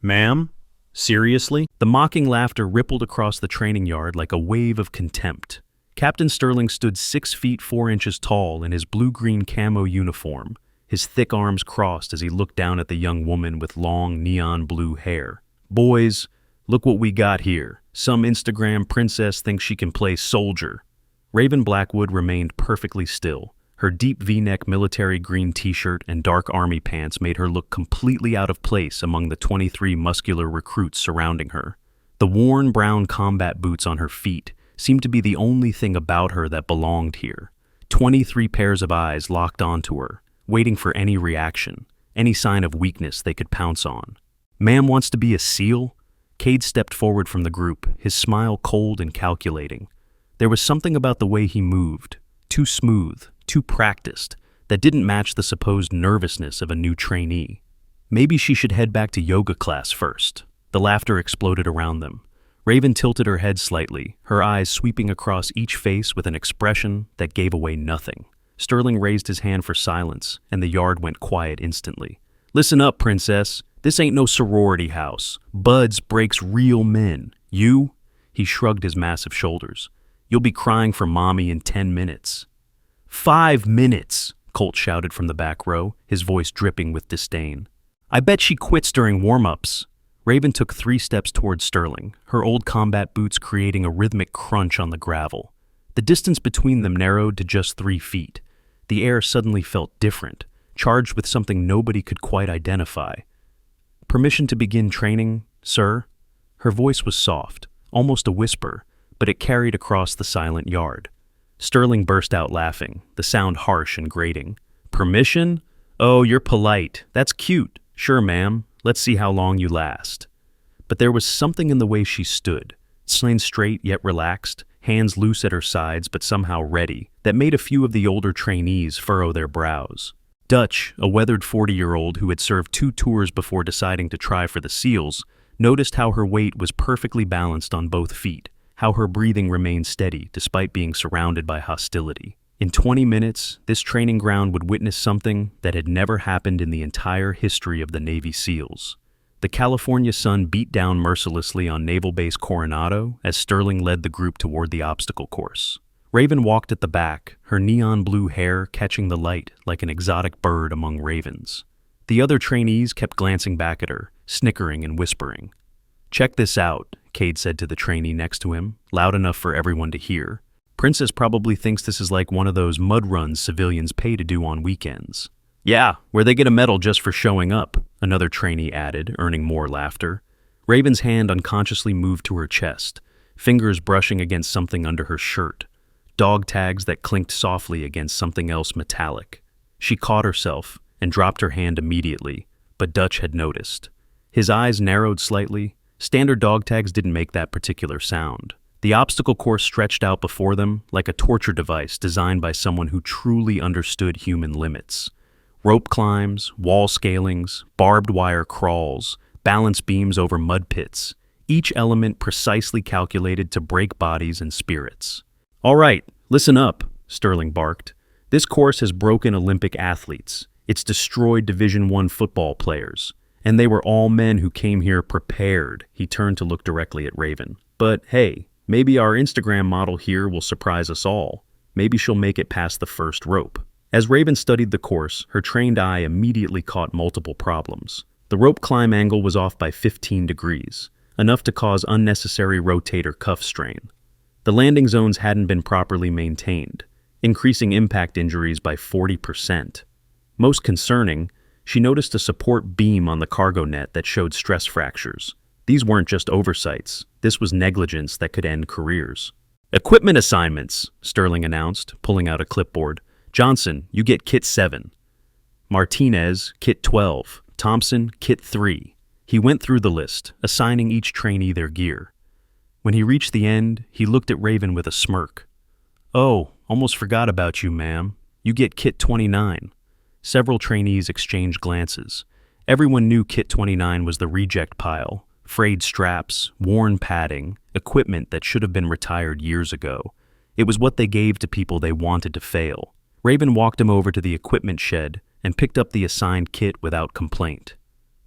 Ma'am? Seriously? The mocking laughter rippled across the training yard like a wave of contempt. Captain Sterling stood 6 feet 4 inches tall in his blue-green camo uniform, his thick arms crossed as he looked down at the young woman with long neon blue hair. Boys, look what we got here. Some Instagram princess thinks she can play soldier. Raven Blackwood remained perfectly still. Her deep V-neck military green t-shirt and dark army pants made her look completely out of place among the 23 muscular recruits surrounding her. The worn brown combat boots on her feet seemed to be the only thing about her that belonged here. 23 pairs of eyes locked onto her, waiting for any reaction, any sign of weakness they could pounce on. Ma'am wants to be a SEAL? Cade stepped forward from the group, his smile cold and calculating. There was something about the way he moved, too smooth, too practiced, that didn't match the supposed nervousness of a new trainee. Maybe she should head back to yoga class first. The laughter exploded around them. Raven tilted her head slightly, her eyes sweeping across each face with an expression that gave away nothing. Sterling raised his hand for silence, and the yard went quiet instantly. Listen up, princess. This ain't no sorority house. Buds breaks real men. You? He shrugged his massive shoulders. You'll be crying for mommy in 10 minutes. 5 minutes, Colt shouted from the back row, his voice dripping with disdain. I bet she quits during warm-ups. Raven took 3 steps towards Sterling, her old combat boots creating a rhythmic crunch on the gravel. The distance between them narrowed to just 3 feet. The air suddenly felt different, charged with something nobody could quite identify. Permission to begin training, sir? Her voice was soft, almost a whisper, but it carried across the silent yard. Sterling burst out laughing, the sound harsh and grating. Permission? Oh, you're polite. That's cute. Sure, ma'am. Let's see how long you last. But there was something in the way she stood, spine straight yet relaxed, hands loose at her sides but somehow ready, that made a few of the older trainees furrow their brows. Dutch, a weathered 40-year-old who had served 2 tours before deciding to try for the SEALs, noticed how her weight was perfectly balanced on both feet, how her breathing remained steady despite being surrounded by hostility. In 20 minutes, this training ground would witness something that had never happened in the entire history of the Navy SEALs. The California sun beat down mercilessly on Naval Base Coronado as Sterling led the group toward the obstacle course. Raven walked at the back, her neon blue hair catching the light like an exotic bird among ravens. The other trainees kept glancing back at her, snickering and whispering. Check this out, Cade said to the trainee next to him, loud enough for everyone to hear. Princess probably thinks this is like one of those mud runs civilians pay to do on weekends. Yeah, where they get a medal just for showing up, another trainee added, earning more laughter. Raven's hand unconsciously moved to her chest, fingers brushing against something under her shirt. Dog tags that clinked softly against something else metallic. She caught herself and dropped her hand immediately, but Dutch had noticed. His eyes narrowed slightly. Standard dog tags didn't make that particular sound. The obstacle course stretched out before them like a torture device designed by someone who truly understood human limits. Rope climbs, wall scalings, barbed wire crawls, balance beams over mud pits, each element precisely calculated to break bodies and spirits. All right, listen up, Sterling barked. This course has broken Olympic athletes. It's destroyed Division I football players. And they were all men who came here prepared. He turned to look directly at Raven. But hey, maybe our Instagram model here will surprise us all. Maybe she'll make it past the first rope. As Raven studied the course, her trained eye immediately caught multiple problems. The rope climb angle was off by 15 degrees, enough to cause unnecessary rotator cuff strain. The landing zones hadn't been properly maintained, increasing impact injuries by 40%. Most concerning, she noticed a support beam on the cargo net that showed stress fractures. These weren't just oversights. This was negligence that could end careers. Equipment assignments, Sterling announced, pulling out a clipboard. Johnson, you get Kit 7. Martinez, Kit 12. Thompson, Kit 3. He went through the list, assigning each trainee their gear. When he reached the end, he looked at Raven with a smirk. Oh, almost forgot about you, ma'am. You get Kit 29. Several trainees exchanged glances. Everyone knew Kit 29 was the reject pile. Frayed straps, worn padding, equipment that should have been retired years ago. It was what they gave to people they wanted to fail. Raven walked him over to the equipment shed and picked up the assigned kit without complaint.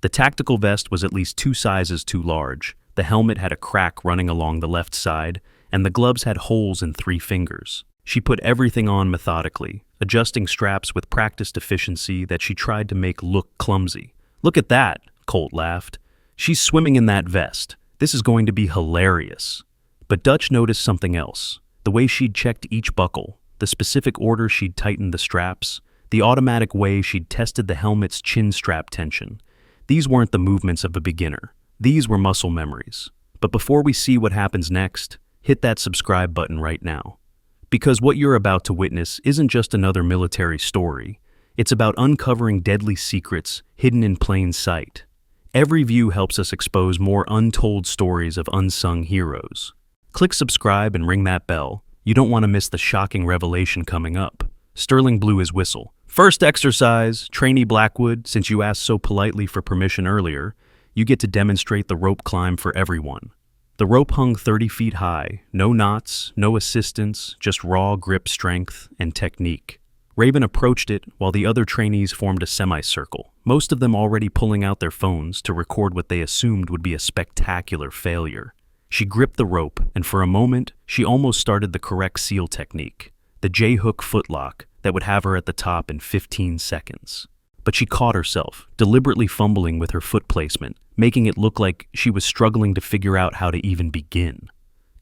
The tactical vest was at least 2 sizes too large, the helmet had a crack running along the left side, and the gloves had holes in 3 fingers. She put everything on methodically, adjusting straps with practiced efficiency that she tried to make look clumsy. "Look at that," Colt laughed. "She's swimming in that vest. This is going to be hilarious." But Dutch noticed something else. The way she'd checked each buckle, the specific order she'd tightened the straps, the automatic way she'd tested the helmet's chin strap tension. These weren't the movements of a beginner. These were muscle memories. But before we see what happens next, hit that subscribe button right now. Because what you're about to witness isn't just another military story. It's about uncovering deadly secrets hidden in plain sight. Every view helps us expose more untold stories of unsung heroes. Click subscribe and ring that bell. You don't want to miss the shocking revelation coming up. Sterling blew his whistle. "First exercise, Trainee Blackwood, since you asked so politely for permission earlier, you get to demonstrate the rope climb for everyone." The rope hung 30 feet high, no knots, no assistance, just raw grip strength and technique. Raven approached it while the other trainees formed a semicircle, most of them already pulling out their phones to record what they assumed would be a spectacular failure. She gripped the rope, and for a moment, she almost started the correct SEAL technique, the J-hook footlock that would have her at the top in 15 seconds. But she caught herself, deliberately fumbling with her foot placement, making it look like she was struggling to figure out how to even begin.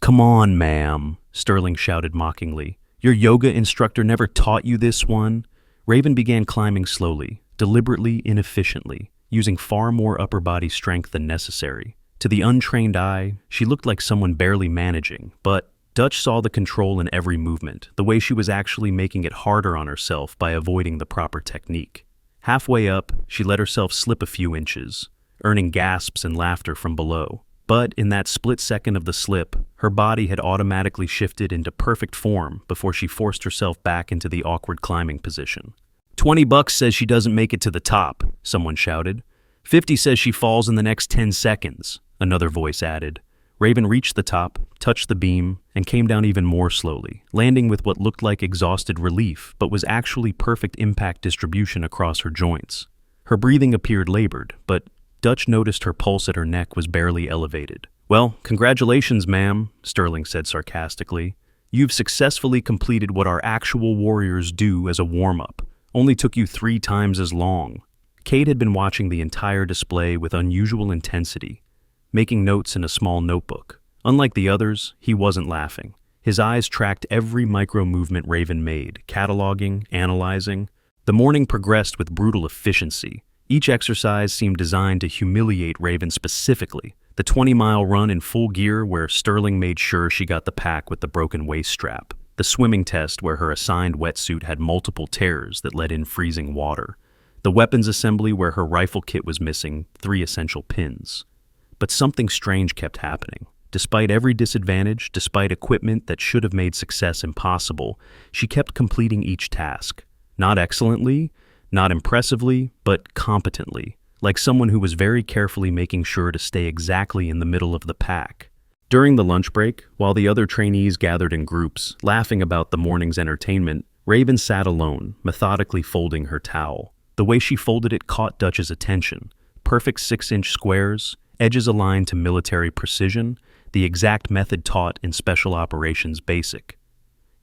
"Come on, ma'am," Sterling shouted mockingly. "Your yoga instructor never taught you this one?" Raven began climbing slowly, deliberately inefficiently, using far more upper body strength than necessary. To the untrained eye, she looked like someone barely managing, but Dutch saw the control in every movement, the way she was actually making it harder on herself by avoiding the proper technique. Halfway up, she let herself slip a few inches, earning gasps and laughter from below. But in that split second of the slip, her body had automatically shifted into perfect form before she forced herself back into the awkward climbing position. $20 says she doesn't make it to the top," someone shouted. "50 says she falls in the next 10 seconds, another voice added. Raven reached the top, touched the beam, and came down even more slowly, landing with what looked like exhausted relief, but was actually perfect impact distribution across her joints. Her breathing appeared labored, but Dutch noticed her pulse at her neck was barely elevated. "Well, congratulations, ma'am," Sterling said sarcastically. "You've successfully completed what our actual warriors do as a warm-up. Only took you 3 times as long." Cade had been watching the entire display with unusual intensity, making notes in a small notebook. Unlike the others, he wasn't laughing. His eyes tracked every micro-movement Raven made, cataloging, analyzing. The morning progressed with brutal efficiency. Each exercise seemed designed to humiliate Raven specifically. The 20-mile run in full gear where Sterling made sure she got the pack with the broken waist strap. The swimming test where her assigned wetsuit had multiple tears that let in freezing water. The weapons assembly where her rifle kit was missing 3 essential pins. But something strange kept happening. Despite every disadvantage, despite equipment that should have made success impossible, she kept completing each task. Not excellently, not impressively, but competently, like someone who was very carefully making sure to stay exactly in the middle of the pack. During the lunch break, while the other trainees gathered in groups, laughing about the morning's entertainment, Raven sat alone, methodically folding her towel. The way she folded it caught Dutch's attention. Perfect 6-inch squares, edges aligned to military precision, the exact method taught in Special Operations Basic.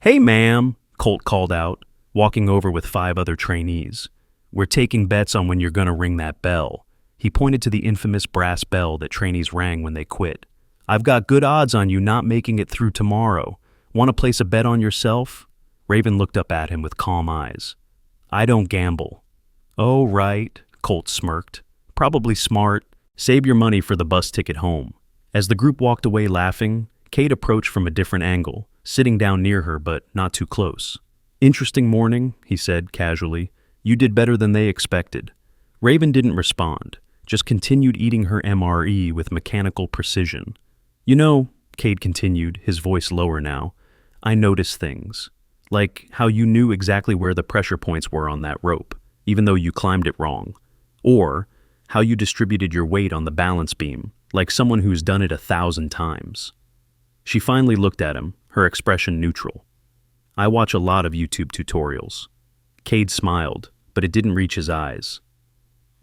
"Hey, ma'am," Colt called out, walking over with 5 other trainees. "We're taking bets on when you're gonna ring that bell." He pointed to the infamous brass bell that trainees rang when they quit. "I've got good odds on you not making it through tomorrow. Want to place a bet on yourself?" Raven looked up at him with calm eyes. "I don't gamble." "Oh, right," Colt smirked. "Probably smart. Save your money for the bus ticket home." As the group walked away laughing, Kate approached from a different angle, sitting down near her but not too close. "Interesting morning," he said casually. "You did better than they expected." Raven didn't respond, just continued eating her MRE with mechanical precision. "You know," Cade continued, his voice lower now, "I noticed things. Like how you knew exactly where the pressure points were on that rope, even though you climbed it wrong. Or how you distributed your weight on the balance beam, like someone who's done it 1,000 times. She finally looked at him, her expression neutral. "I watch a lot of YouTube tutorials." Cade smiled, but it didn't reach his eyes.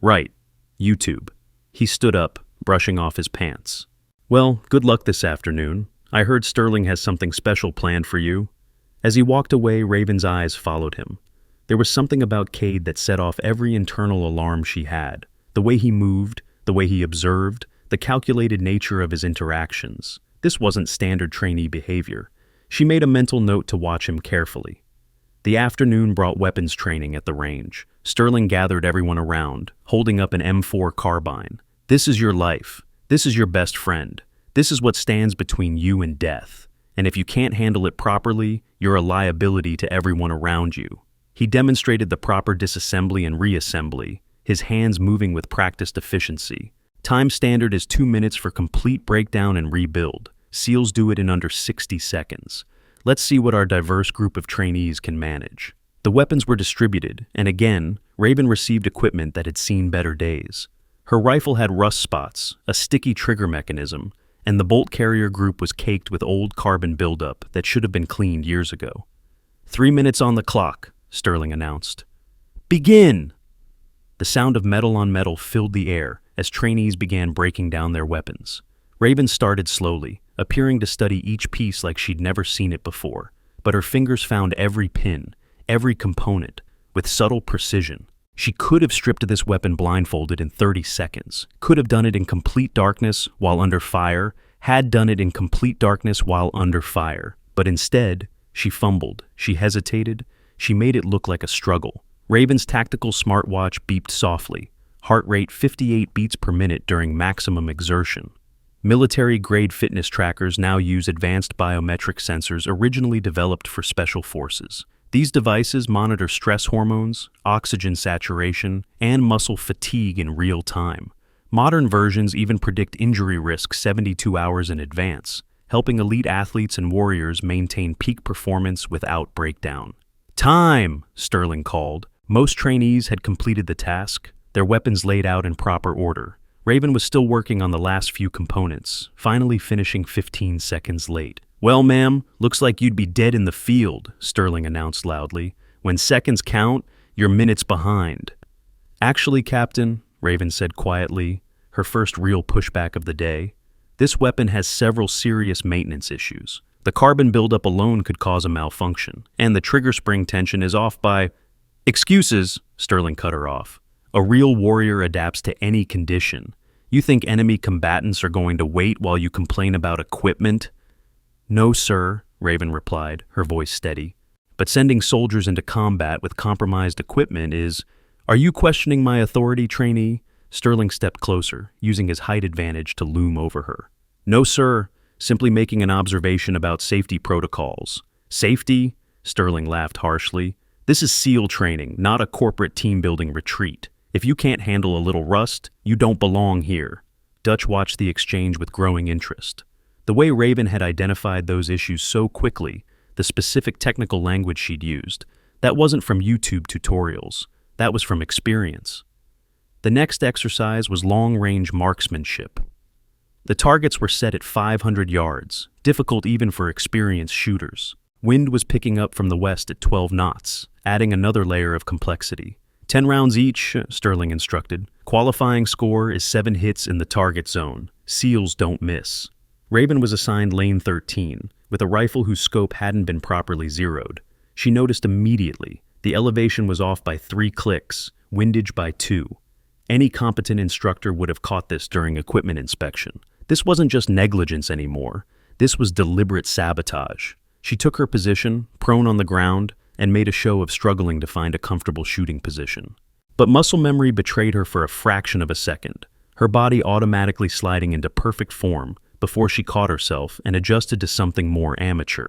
"Right, YouTube. He stood up, brushing off his pants. "Well, good luck this afternoon. I heard Sterling has something special planned for you." As he walked away, Raven's eyes followed him. There was something about Cade that set off every internal alarm she had. The way he moved, the way he observed, the calculated nature of his interactions. This wasn't standard trainee behavior. She made a mental note to watch him carefully. The afternoon brought weapons training at the range. Sterling gathered everyone around, holding up an M4 carbine. "This is your life. This is your best friend. This is what stands between you and death. And if you can't handle it properly, you're a liability to everyone around you." He demonstrated the proper disassembly and reassembly, his hands moving with practiced efficiency. Time standard is 2 minutes for complete breakdown and rebuild. SEALs do it in under 60 seconds. Let's see what our diverse group of trainees can manage. The weapons were distributed, and again, Raven received equipment that had seen better days. Her rifle had rust spots, a sticky trigger mechanism, and the bolt carrier group was caked with old carbon buildup that should have been cleaned years ago. 3 minutes on the clock, Sterling announced. "Begin!" The sound of metal on metal filled the air as trainees began breaking down their weapons. Raven started slowly, appearing to study each piece like she'd never seen it before, but her fingers found every pin, every component, with subtle precision. She could have stripped this weapon blindfolded in 30 seconds, could have done it in complete darkness while under fire, had done it in complete darkness while under fire. But instead, she fumbled, she hesitated, she made it look like a struggle. Raven's tactical smartwatch beeped softly, heart rate 58 beats per minute during maximum exertion. Military-grade fitness trackers now use advanced biometric sensors originally developed for special forces. These devices monitor stress hormones, oxygen saturation, and muscle fatigue in real time. Modern versions even predict injury risk 72 hours in advance, helping elite athletes and warriors maintain peak performance without breakdown. "Time!" Sterling called. Most trainees had completed the task, their weapons laid out in proper order. Raven was still working on the last few components, finally finishing 15 seconds late. "Well, ma'am, looks like you'd be dead in the field," Sterling announced loudly. "When seconds count, you're minutes behind." "Actually, Captain," Raven said quietly, her first real pushback of the day, "this weapon has several serious maintenance issues. The carbon buildup alone could cause a malfunction, and the trigger spring tension is off by—" "Excuses," Sterling cut her off. "A real warrior adapts to any condition. You think enemy combatants are going to wait while you complain about equipment?" "No, sir," Raven replied, her voice steady. "But sending soldiers into combat with compromised equipment is—" "Are you questioning my authority, trainee?" Sterling stepped closer, using his height advantage to loom over her. "No, sir. Simply making an observation about safety protocols." "Safety?" Sterling laughed harshly. "This is SEAL training, not a corporate team-building retreat. If you can't handle a little rust, you don't belong here." Dutch watched the exchange with growing interest. The way Raven had identified those issues so quickly, the specific technical language she'd used, that wasn't from YouTube tutorials. That was from experience. The next exercise was long-range marksmanship. The targets were set at 500 yards, difficult even for experienced shooters. Wind was picking up from the west at 12 knots, adding another layer of complexity. 10 rounds each, Sterling instructed. Qualifying score is 7 hits in the target zone. SEALs don't miss. Raven was assigned lane 13, with a rifle whose scope hadn't been properly zeroed. She noticed immediately the elevation was off by 3 clicks, windage by 2. Any competent instructor would have caught this during equipment inspection. This wasn't just negligence anymore. This was deliberate sabotage. She took her position, prone on the ground, and made a show of struggling to find a comfortable shooting position. But muscle memory betrayed her for a fraction of a second, her body automatically sliding into perfect form before she caught herself and adjusted to something more amateur.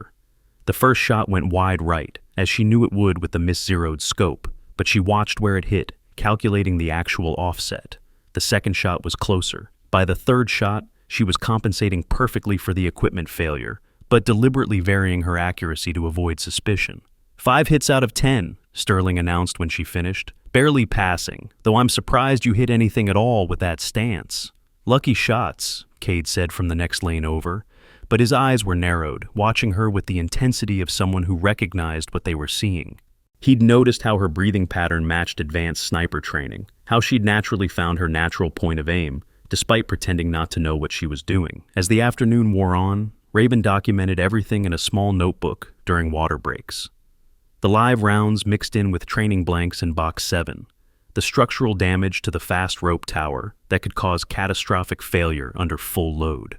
The first shot went wide right, as she knew it would with the mis-zeroed scope, but she watched where it hit, calculating the actual offset. The second shot was closer. By the third shot, she was compensating perfectly for the equipment failure, but deliberately varying her accuracy to avoid suspicion. 5 hits out of 10, Sterling announced when she finished. Barely passing, though I'm surprised you hit anything at all with that stance. "Lucky shots," Cade said from the next lane over, but his eyes were narrowed, watching her with the intensity of someone who recognized what they were seeing. He'd noticed how her breathing pattern matched advanced sniper training, how she'd naturally found her natural point of aim, despite pretending not to know what she was doing. As the afternoon wore on, Raven documented everything in a small notebook during water breaks. The live rounds mixed in with training blanks in Box 7, the structural damage to the fast rope tower that could cause catastrophic failure under full load,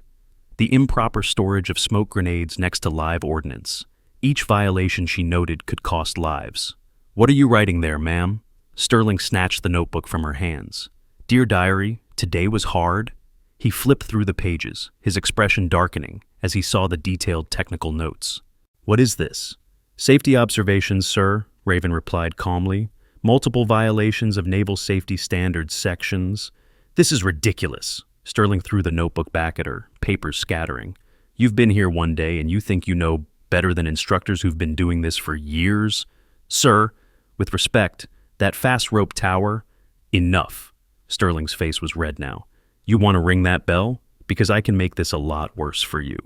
the improper storage of smoke grenades next to live ordnance. Each violation she noted could cost lives. "What are you writing there, ma'am?" Sterling snatched the notebook from her hands. "Dear Diary, today was hard." He flipped through the pages, his expression darkening as he saw the detailed technical notes. "What is this?" "Safety observations, sir," Raven replied calmly. "Multiple violations of Naval Safety Standards sections." "This is ridiculous." Sterling threw the notebook back at her, papers scattering. "You've been here one day and you think you know better than instructors who've been doing this for years?" "Sir, with respect, that fast rope tower..." "Enough." Sterling's face was red now. "You want to ring that bell? Because I can make this a lot worse for you."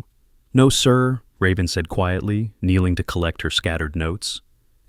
"No, sir," Raven said quietly, kneeling to collect her scattered notes.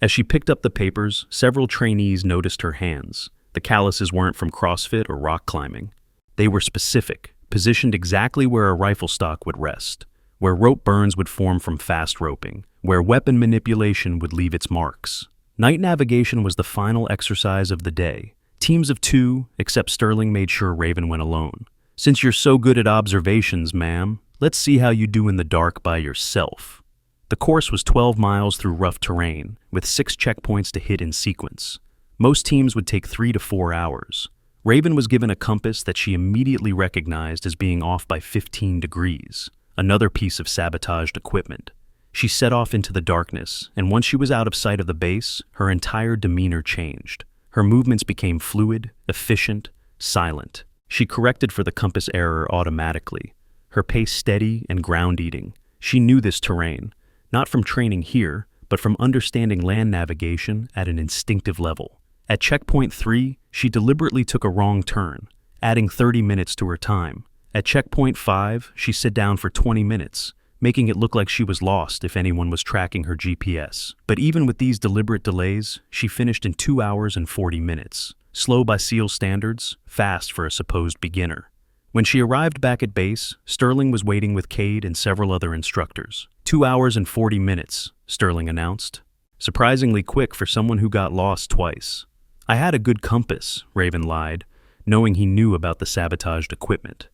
As she picked up the papers, several trainees noticed her hands. The calluses weren't from CrossFit or rock climbing. They were specific, positioned exactly where a rifle stock would rest, where rope burns would form from fast roping, where weapon manipulation would leave its marks. Night navigation was the final exercise of the day. Teams of 2, except Sterling made sure Raven went alone. "Since you're so good at observations, ma'am, let's see how you do in the dark by yourself." The course was 12 miles through rough terrain, with 6 checkpoints to hit in sequence. Most teams would take 3 to 4 hours. Raven was given a compass that she immediately recognized as being off by 15 degrees, another piece of sabotaged equipment. She set off into the darkness, and once she was out of sight of the base, her entire demeanor changed. Her movements became fluid, efficient, silent. She corrected for the compass error automatically, her pace steady and ground-eating. She knew this terrain, not from training here, but from understanding land navigation at an instinctive level. At checkpoint 3, she deliberately took a wrong turn, adding 30 minutes to her time. At checkpoint 5, she sat down for 20 minutes, making it look like she was lost if anyone was tracking her GPS. But even with these deliberate delays, she finished in 2 hours and 40 minutes. Slow by SEAL standards, fast for a supposed beginner. When she arrived back at base, Sterling was waiting with Cade and several other instructors. 2 hours and 40 minutes, Sterling announced. Surprisingly quick for someone who got lost twice. "I had a good compass," Raven lied, knowing he knew about the sabotaged equipment.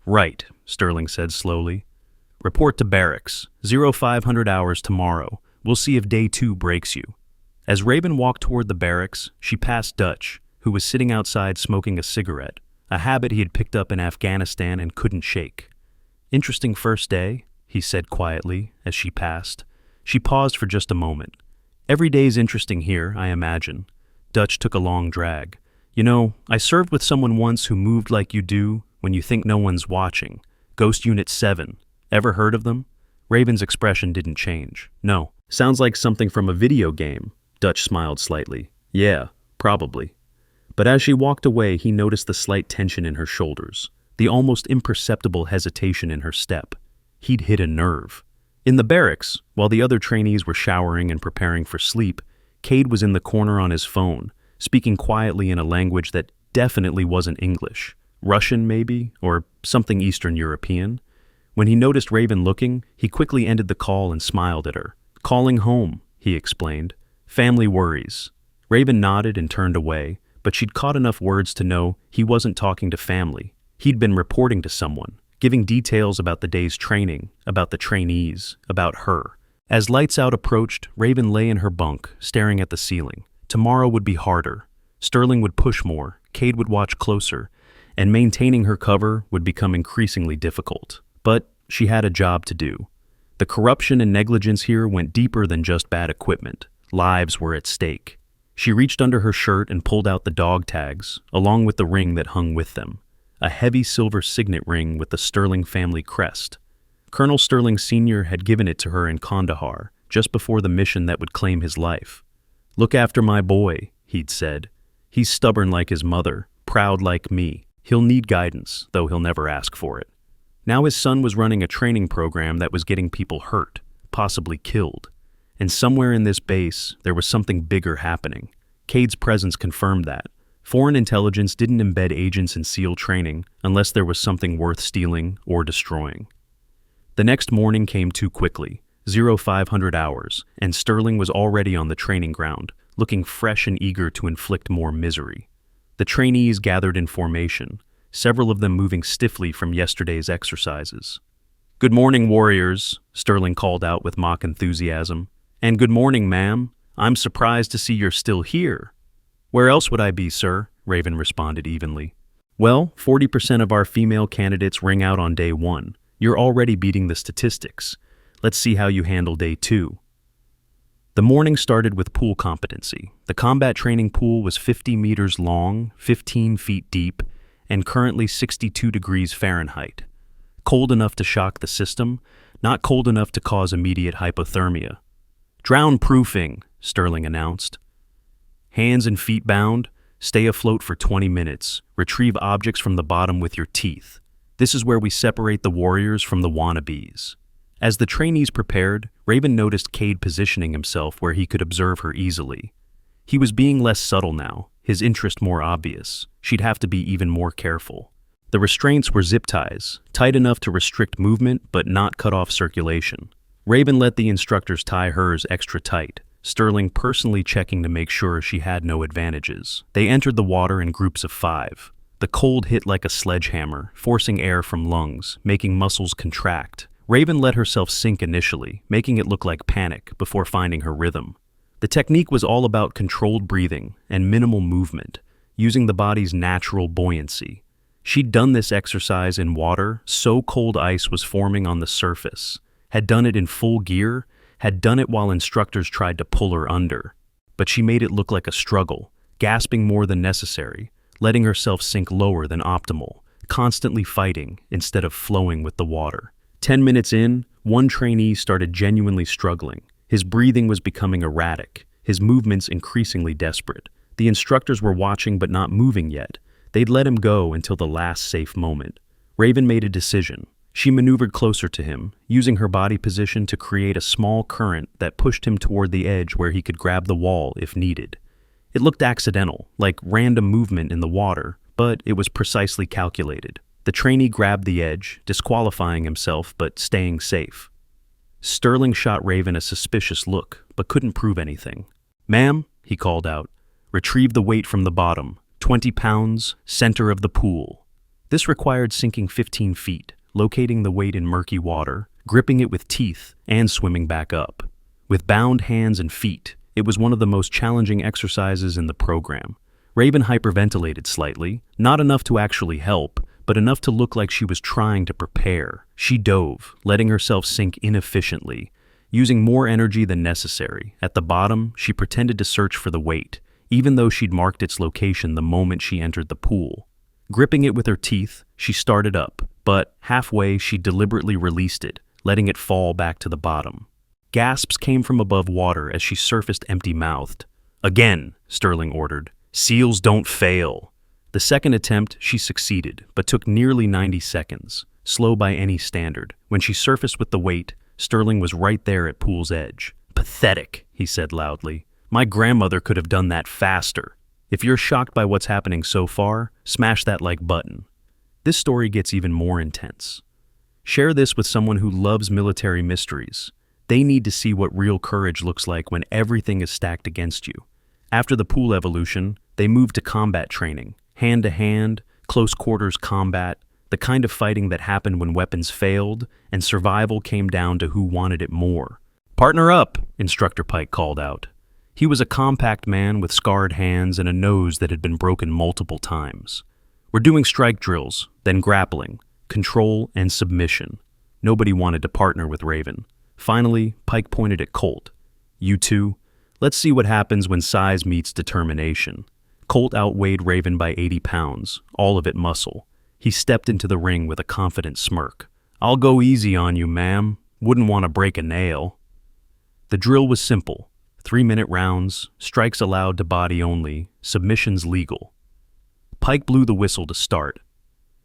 "Right," Sterling said slowly. "Report to barracks. 0500 hours tomorrow. We'll see if day 2 breaks you." As Raven walked toward the barracks, she passed Dutch, who was sitting outside smoking a cigarette, a habit he had picked up in Afghanistan and couldn't shake. "Interesting first day," he said quietly as she passed. She paused for just a moment. "Every day's interesting here, I imagine." Dutch took a long drag. "You know, I served with someone once who moved like you do when you think no one's watching. Ghost Unit 7. Ever heard of them?" Raven's expression didn't change. "No. Sounds like something from a video game." Dutch smiled slightly. "Yeah, probably." But as she walked away, he noticed the slight tension in her shoulders, the almost imperceptible hesitation in her step. He'd hit a nerve. In the barracks, while the other trainees were showering and preparing for sleep, Cade was in the corner on his phone, speaking quietly in a language that definitely wasn't English. Russian, maybe, or something Eastern European. When he noticed Raven looking, he quickly ended the call and smiled at her. "Calling home," he explained. "Family worries." Raven nodded and turned away, but she'd caught enough words to know he wasn't talking to family. He'd been reporting to someone, giving details about the day's training, about the trainees, about her. As lights out approached, Raven lay in her bunk, staring at the ceiling. Tomorrow would be harder. Sterling would push more, Cade would watch closer, and maintaining her cover would become increasingly difficult. But she had a job to do. The corruption and negligence here went deeper than just bad equipment. Lives were at stake. She reached under her shirt and pulled out the dog tags, along with the ring that hung with them. A heavy silver signet ring with the Sterling family crest. Colonel Sterling Sr. had given it to her in Kandahar, just before the mission that would claim his life. "Look after my boy," he'd said. "He's stubborn like his mother, proud like me. He'll need guidance, though he'll never ask for it." Now his son was running a training program that was getting people hurt, possibly killed. And somewhere in this base, there was something bigger happening. Cade's presence confirmed that. Foreign intelligence didn't embed agents in SEAL training unless there was something worth stealing or destroying. The next morning came too quickly, 0500 hours, and Sterling was already on the training ground, looking fresh and eager to inflict more misery. The trainees gathered in formation, several of them moving stiffly from yesterday's exercises. "Good morning, warriors," Sterling called out with mock enthusiasm. "And good morning, ma'am. I'm surprised to see you're still here." "Where else would I be, sir?" Raven responded evenly. "Well, 40% of our female candidates ring out on day 1. You're already beating the statistics. Let's see how you handle day 2. The morning started with pool competency. The combat training pool was 50 meters long, 15 feet deep, and currently 62 degrees Fahrenheit. Cold enough to shock the system, not cold enough to cause immediate hypothermia. "Drown proofing," Sterling announced. "Hands and feet bound, stay afloat for 20 minutes, retrieve objects from the bottom with your teeth. This is where we separate the warriors from the wannabes." As the trainees prepared, Raven noticed Cade positioning himself where he could observe her easily. He was being less subtle now, his interest more obvious. She'd have to be even more careful. The restraints were zip ties, tight enough to restrict movement but not cut off circulation. Raven let the instructors tie hers extra tight, Sterling personally checking to make sure she had no advantages. They entered the water in groups of 5. The cold hit like a sledgehammer, forcing air from lungs, making muscles contract. Raven let herself sink initially, making it look like panic before finding her rhythm. The technique was all about controlled breathing and minimal movement, using the body's natural buoyancy. She'd done this exercise in water, so cold ice was forming on the surface, had done it in full gear, had done it while instructors tried to pull her under. But she made it look like a struggle, gasping more than necessary, letting herself sink lower than optimal, constantly fighting instead of flowing with the water. 10 minutes in, one trainee started genuinely struggling. His breathing was becoming erratic, his movements increasingly desperate. The instructors were watching but not moving yet. They'd let him go until the last safe moment. Raven made a decision. She maneuvered closer to him, using her body position to create a small current that pushed him toward the edge where he could grab the wall if needed. It looked accidental, like random movement in the water, but it was precisely calculated. The trainee grabbed the edge, disqualifying himself but staying safe. Sterling shot Raven a suspicious look, but couldn't prove anything. "Ma'am," he called out, "retrieve the weight from the bottom, 20 pounds, center of the pool." This required sinking 15 feet, locating the weight in murky water, gripping it with teeth, and swimming back up. With bound hands and feet, it was one of the most challenging exercises in the program. Raven hyperventilated slightly, not enough to actually help, but enough to look like she was trying to prepare. She dove, letting herself sink inefficiently, using more energy than necessary. At the bottom, she pretended to search for the weight, even though she'd marked its location the moment she entered the pool. Gripping it with her teeth, she started up, but halfway she deliberately released it, letting it fall back to the bottom. Gasps came from above water as she surfaced empty-mouthed. "Again," Sterling ordered. "SEALs don't fail." The second attempt, she succeeded, but took nearly 90 seconds, slow by any standard. When she surfaced with the weight, Sterling was right there at pool's edge. "Pathetic," he said loudly. "My grandmother could have done that faster." If you're shocked by what's happening so far, smash that like button. This story gets even more intense. Share this with someone who loves military mysteries. They need to see what real courage looks like when everything is stacked against you. After the pool evolution, they moved to combat training. Hand-to-hand, close-quarters combat, the kind of fighting that happened when weapons failed, and survival came down to who wanted it more. "Partner up," Instructor Pike called out. He was a compact man with scarred hands and a nose that had been broken multiple times. "We're doing strike drills, then grappling, control, and submission." Nobody wanted to partner with Raven. Finally, Pike pointed at Colt. "You two, let's see what happens when size meets determination." Colt outweighed Raven by 80 pounds, all of it muscle. He stepped into the ring with a confident smirk. "I'll go easy on you, ma'am. Wouldn't want to break a nail." The drill was simple. 3-minute rounds, strikes allowed to body only, submissions legal. Pike blew the whistle to start.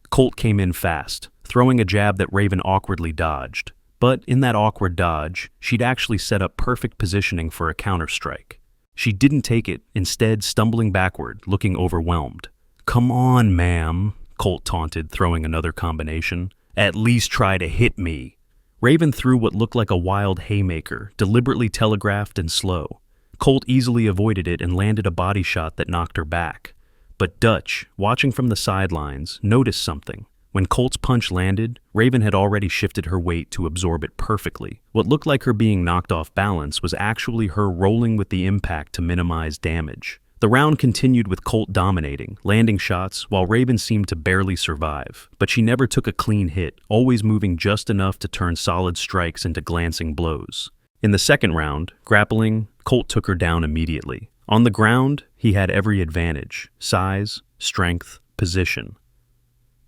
Colt came in fast, throwing a jab that Raven awkwardly dodged. But in that awkward dodge, she'd actually set up perfect positioning for a counterstrike. She didn't take it, instead stumbling backward, looking overwhelmed. "Come on, ma'am," Colt taunted, throwing another combination. "At least try to hit me." Raven threw what looked like a wild haymaker, deliberately telegraphed and slow. Colt easily avoided it and landed a body shot that knocked her back. But Dutch, watching from the sidelines, noticed something. When Colt's punch landed, Raven had already shifted her weight to absorb it perfectly. What looked like her being knocked off balance was actually her rolling with the impact to minimize damage. The round continued with Colt dominating, landing shots, while Raven seemed to barely survive. But she never took a clean hit, always moving just enough to turn solid strikes into glancing blows. In the second round, grappling, Colt took her down immediately. On the ground, he had every advantage: size, strength, position.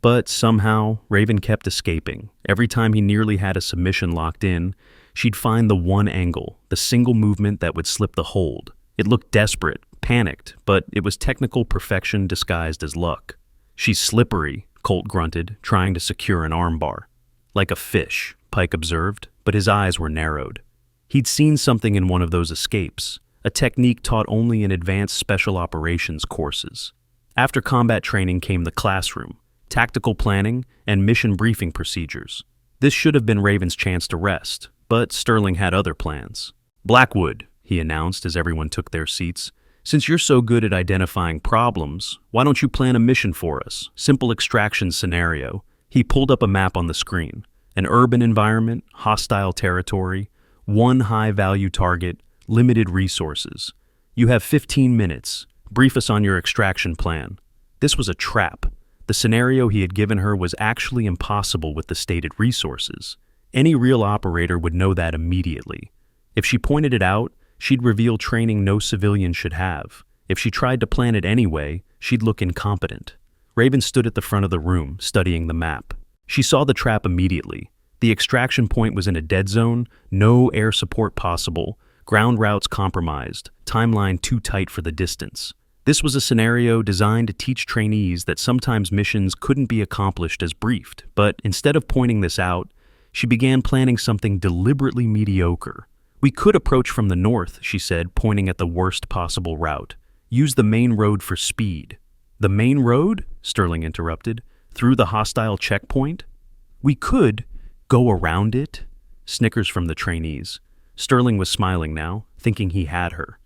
But somehow, Raven kept escaping. Every time he nearly had a submission locked in, she'd find the one angle, the single movement that would slip the hold. It looked desperate, panicked, but it was technical perfection disguised as luck. "She's slippery," Colt grunted, trying to secure an armbar. "Like a fish," Pike observed, but his eyes were narrowed. He'd seen something in one of those escapes, a technique taught only in advanced special operations courses. After combat training came the classroom, tactical planning, and mission briefing procedures. This should have been Raven's chance to rest, but Sterling had other plans. "Blackwood," he announced as everyone took their seats, "since you're so good at identifying problems, why don't you plan a mission for us? Simple extraction scenario." He pulled up a map on the screen. An urban environment, hostile territory, one high-value target, limited resources. "You have 15 minutes. Brief us on your extraction plan." This was a trap. The scenario he had given her was actually impossible with the stated resources. Any real operator would know that immediately. If she pointed it out, she'd reveal training no civilian should have. If she tried to plan it anyway, she'd look incompetent. Raven stood at the front of the room, studying the map. She saw the trap immediately. The extraction point was in a dead zone, no air support possible, ground routes compromised, timeline too tight for the distance. This was a scenario designed to teach trainees that sometimes missions couldn't be accomplished as briefed, but instead of pointing this out, she began planning something deliberately mediocre. "We could approach from the north," she said, pointing at the worst possible route. "Use the main road for speed." "The main road?" Sterling interrupted. "Through the hostile checkpoint?" "We could go around it?" Snickers from the trainees. Sterling was smiling now, thinking he had her.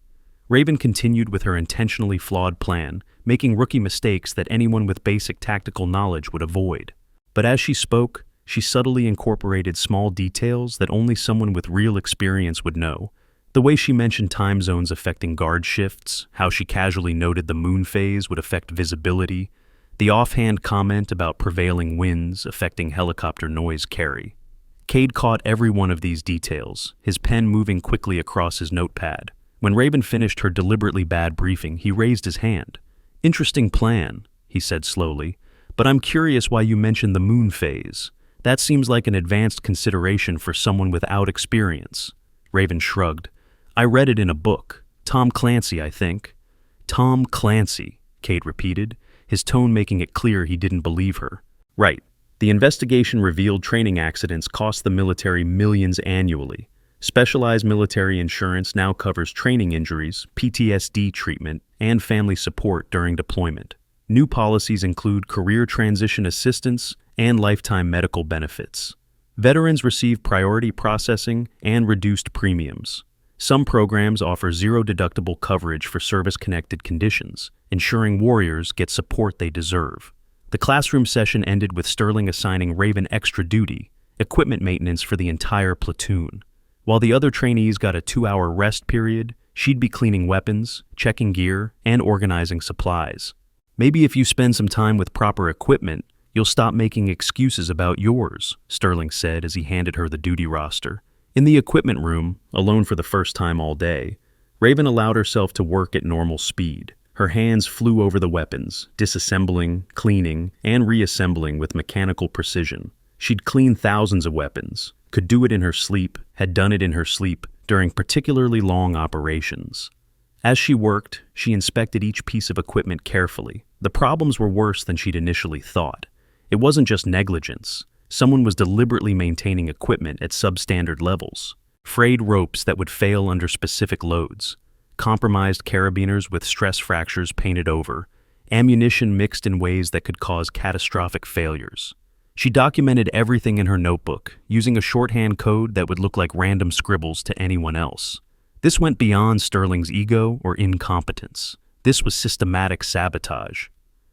Raven continued with her intentionally flawed plan, making rookie mistakes that anyone with basic tactical knowledge would avoid. But as she spoke, she subtly incorporated small details that only someone with real experience would know. The way she mentioned time zones affecting guard shifts, how she casually noted the moon phase would affect visibility, the offhand comment about prevailing winds affecting helicopter noise carry. Cade caught every one of these details, his pen moving quickly across his notepad. When Raven finished her deliberately bad briefing, he raised his hand. "Interesting plan," he said slowly, "but I'm curious why you mentioned the moon phase. That seems like an advanced consideration for someone without experience." Raven shrugged. "I read it in a book. Tom Clancy, I think." "Tom Clancy," Cade repeated, his tone making it clear he didn't believe her. "Right. The investigation revealed training accidents cost the military millions annually. Specialized military insurance now covers training injuries, PTSD treatment, and family support during deployment. New policies include career transition assistance and lifetime medical benefits. Veterans receive priority processing and reduced premiums. Some programs offer zero-deductible coverage for service-connected conditions, ensuring warriors get support they deserve." The classroom session ended with Sterling assigning Raven extra duty, equipment maintenance for the entire platoon. While the other trainees got a 2-hour rest period, she'd be cleaning weapons, checking gear, and organizing supplies. "Maybe if you spend some time with proper equipment, you'll stop making excuses about yours," Sterling said as he handed her the duty roster. In the equipment room, alone for the first time all day, Raven allowed herself to work at normal speed. Her hands flew over the weapons, disassembling, cleaning, and reassembling with mechanical precision. She'd cleaned thousands of weapons, could do it in her sleep, had done it in her sleep during particularly long operations. As she worked, she inspected each piece of equipment carefully. The problems were worse than she'd initially thought. It wasn't just negligence. Someone was deliberately maintaining equipment at substandard levels. Frayed ropes that would fail under specific loads. compromised carabiners with stress fractures painted over, ammunition mixed in ways that could cause catastrophic failures. She documented everything in her notebook, using a shorthand code that would look like random scribbles to anyone else. This went beyond Sterling's ego or incompetence. This was systematic sabotage.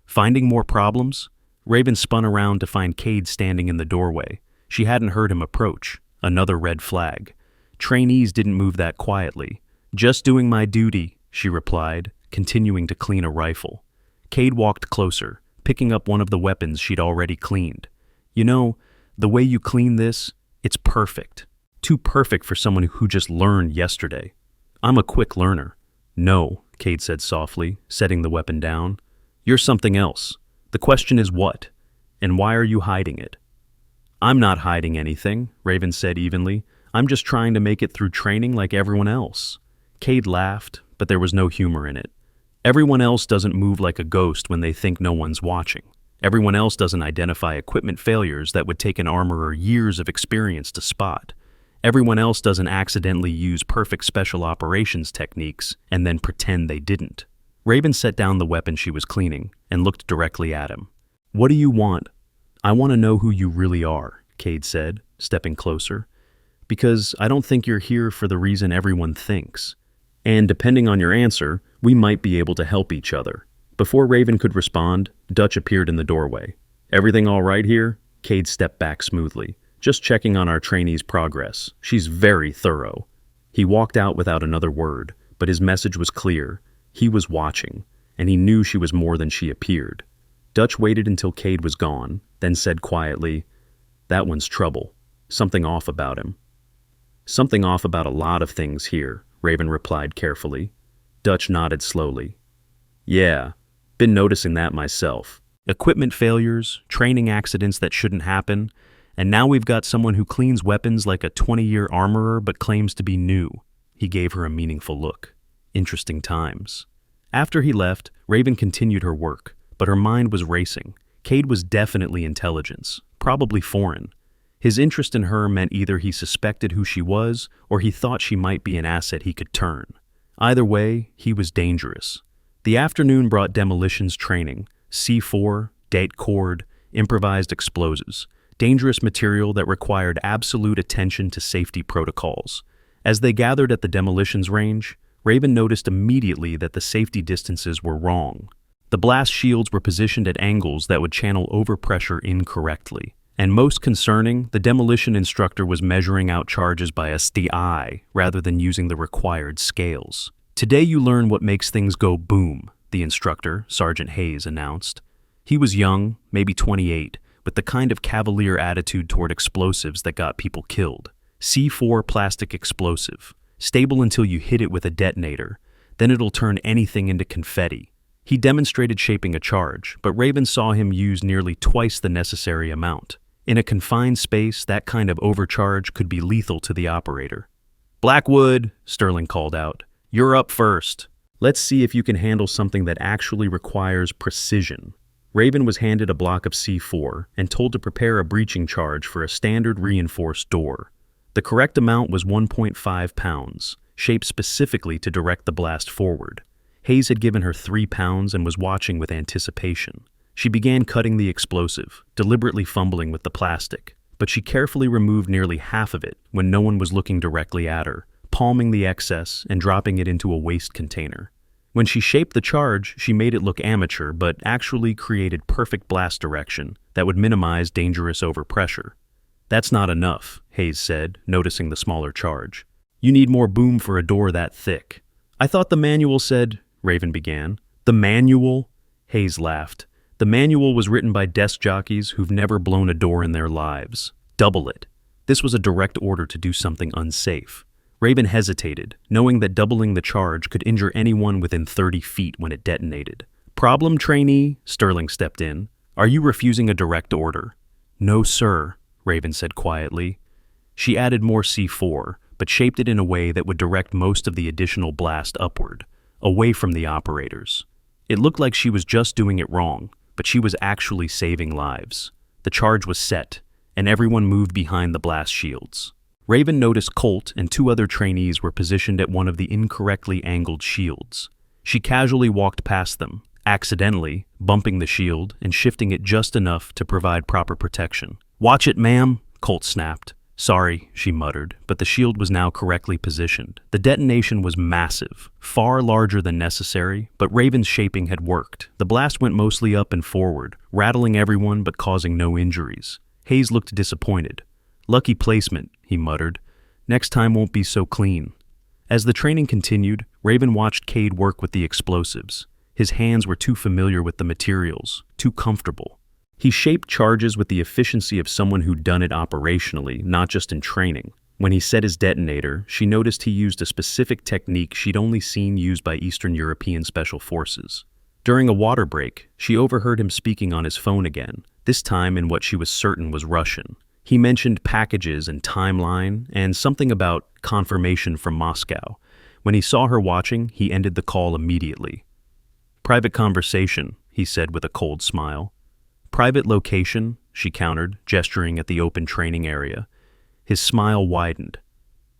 Finding more problems? Raven spun around to find Cade standing in the doorway. She hadn't heard him approach. Another red flag. Trainees didn't move that quietly. "Just doing my duty," she replied, continuing to clean a rifle. Cade walked closer, picking up one of the weapons she'd already cleaned. "You know, the way you clean this, it's perfect. Too perfect for someone who just learned yesterday." "I'm a quick learner." "No," Cade said softly, setting the weapon down. "You're something else. The question is what? And why are you hiding it?" "I'm not hiding anything," Raven said evenly. "I'm just trying to make it through training like everyone else." Cade laughed, but there was no humor in it. Everyone else doesn't move like a ghost when they think no one's watching. Everyone else doesn't identify equipment failures that would take an armorer years of experience to spot. Everyone else doesn't accidentally use perfect special operations techniques and then pretend they didn't. Raven set down the weapon she was cleaning and looked directly at him. "What do you want?" "I want to know who you really are," Cade said, stepping closer. "Because I don't think you're here for the reason everyone thinks. And depending on your answer, we might be able to help each other." Before Raven could respond, Dutch appeared in the doorway. "Everything all right here?" Cade stepped back smoothly. "Just checking on our trainee's progress. She's very thorough." He walked out without another word, but his message was clear. He was watching, and he knew she was more than she appeared. Dutch waited until Cade was gone, then said quietly, "That one's trouble. Something off about him." "Something off about a lot of things here," Raven replied carefully. Dutch nodded slowly. "Yeah, been noticing that myself. Equipment failures, training accidents that shouldn't happen, and now we've got someone who cleans weapons like a 20-year armorer but claims to be new." He gave her a meaningful look. Interesting times. After he left, Raven continued her work, but her mind was racing. Cade was definitely intelligence, probably foreign. His interest in her meant either he suspected who she was or he thought she might be an asset he could turn. Either way, he was dangerous. The afternoon brought demolitions training, C4, date cord, improvised explosives, dangerous material that required absolute attention to safety protocols. As they gathered at the demolitions range, Raven noticed immediately that the safety distances were wrong. The blast shields were positioned at angles that would channel overpressure incorrectly. And most concerning, the demolition instructor was measuring out charges by a STI rather than using the required scales. "Today you learn what makes things go boom," the instructor, Sergeant Hayes, announced. He was young, maybe 28, with the kind of cavalier attitude toward explosives that got people killed. C4 plastic explosive, stable until you hit it with a detonator, then it'll turn anything into confetti. He demonstrated shaping a charge, but Raven saw him use nearly twice the necessary amount. In a confined space, that kind of overcharge could be lethal to the operator. "Blackwood," Sterling called out, "you're up first. Let's see if you can handle something that actually requires precision." Raven was handed a block of C4 and told to prepare a breaching charge for a standard reinforced door. The correct amount was 1.5 pounds, shaped specifically to direct the blast forward. Hayes had given her 3 pounds and was watching with anticipation. She began cutting the explosive, deliberately fumbling with the plastic, but she carefully removed nearly half of it when no one was looking directly at her, palming the excess and dropping it into a waste container. When she shaped the charge, she made it look amateur but actually created perfect blast direction that would minimize dangerous overpressure. "That's not enough," Hayes said, noticing the smaller charge. "You need more boom for a door that thick." "I thought the manual said," Raven began. "The manual?" Hayes laughed. "The manual was written by desk jockeys who've never blown a door in their lives. Double it." This was a direct order to do something unsafe. Raven hesitated, knowing that doubling the charge could injure anyone within 30 feet when it detonated. "Problem, trainee?" Sterling stepped in. "Are you refusing a direct order?" "No, sir," Raven said quietly. She added more C4, but shaped it in a way that would direct most of the additional blast upward, away from the operators. It looked like she was just doing it wrong, but she was actually saving lives. The charge was set, and everyone moved behind the blast shields. Raven noticed Colt and two other trainees were positioned at one of the incorrectly angled shields. She casually walked past them, accidentally bumping the shield and shifting it just enough to provide proper protection. "Watch it, ma'am," Colt snapped. "Sorry," she muttered, but the shield was now correctly positioned. The detonation was massive, far larger than necessary, but Raven's shaping had worked. The blast went mostly up and forward, rattling everyone but causing no injuries. Hayes looked disappointed. "Lucky placement," he muttered. "Next time won't be so clean." As the training continued, Raven watched Cade work with the explosives. His hands were too familiar with the materials, too comfortable. He shaped charges with the efficiency of someone who'd done it operationally, not just in training. When he set his detonator, she noticed he used a specific technique she'd only seen used by Eastern European special forces. During a water break, she overheard him speaking on his phone again, this time in what she was certain was Russian. He mentioned packages and timeline, and something about confirmation from Moscow. When he saw her watching, he ended the call immediately. "Private conversation," he said with a cold smile. "Private location," she countered, gesturing at the open training area. His smile widened.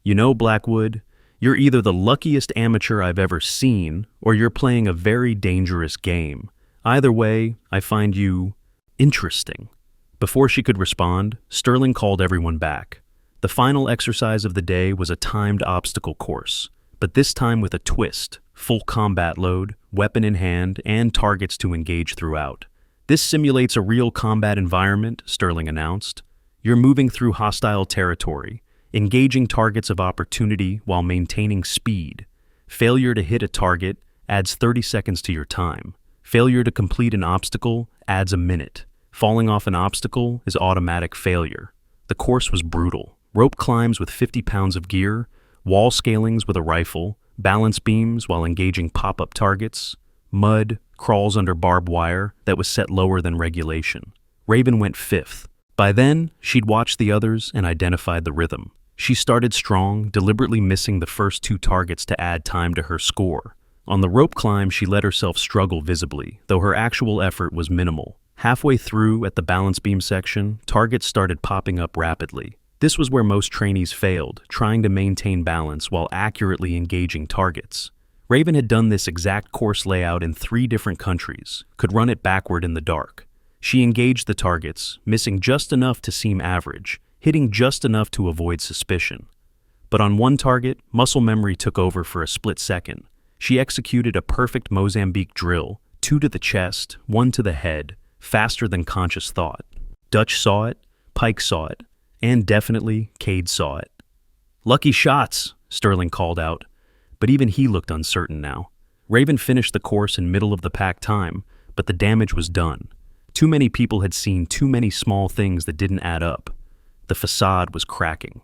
"You know, Blackwood, you're either the luckiest amateur I've ever seen, or you're playing a very dangerous game. Either way, I find you interesting." Before she could respond, Sterling called everyone back. The final exercise of the day was a timed obstacle course, but this time with a twist, full combat load, weapon in hand, and targets to engage throughout. "This simulates a real combat environment," Sterling announced. "You're moving through hostile territory, engaging targets of opportunity while maintaining speed. Failure to hit a target adds 30 seconds to your time. Failure to complete an obstacle adds a minute. Falling off an obstacle is automatic failure." The course was brutal. Rope climbs with 50 pounds of gear, wall scalings with a rifle, balance beams while engaging pop-up targets, mud, crawls under barbed wire that was set lower than regulation. Raven went fifth. By then, she'd watched the others and identified the rhythm. She started strong, deliberately missing the first two targets to add time to her score. On the rope climb, she let herself struggle visibly, though her actual effort was minimal. Halfway through, at the balance beam section, targets started popping up rapidly. This was where most trainees failed, trying to maintain balance while accurately engaging targets. Raven had done this exact course layout in 3 different countries, could run it backward in the dark. She engaged the targets, missing just enough to seem average, hitting just enough to avoid suspicion. But on one target, muscle memory took over for a split second. She executed a perfect Mozambique drill, 2 to the chest, 1 to the head, faster than conscious thought. Dutch saw it, Pike saw it, and definitely Cade saw it. "Lucky shots," Sterling called out, but even he looked uncertain now. Raven finished the course in middle of the pack time, but the damage was done. Too many people had seen too many small things that didn't add up. The facade was cracking.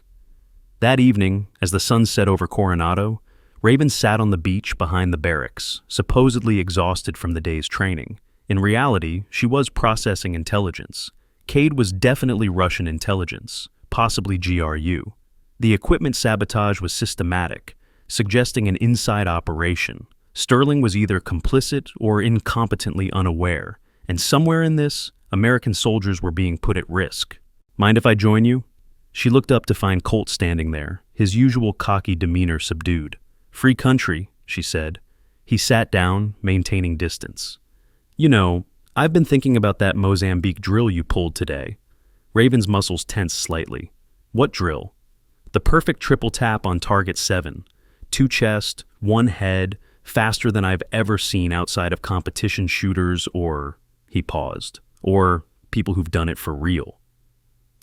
That evening, as the sun set over Coronado, Raven sat on the beach behind the barracks, supposedly exhausted from the day's training. In reality, she was processing intelligence. Cade was definitely Russian intelligence, possibly GRU. The equipment sabotage was systematic, suggesting an inside operation. Sterling was either complicit or incompetently unaware, and somewhere in this, American soldiers were being put at risk. "Mind if I join you?" She looked up to find Colt standing there, his usual cocky demeanor subdued. "Free country," she said. He sat down, maintaining distance. "You know, I've been thinking about that Mozambique drill you pulled today." Raven's muscles tensed slightly. "What drill?" "The perfect triple tap on target 7. 2 chest, 1 head, faster than I've ever seen outside of competition shooters or," he paused, "or people who've done it for real."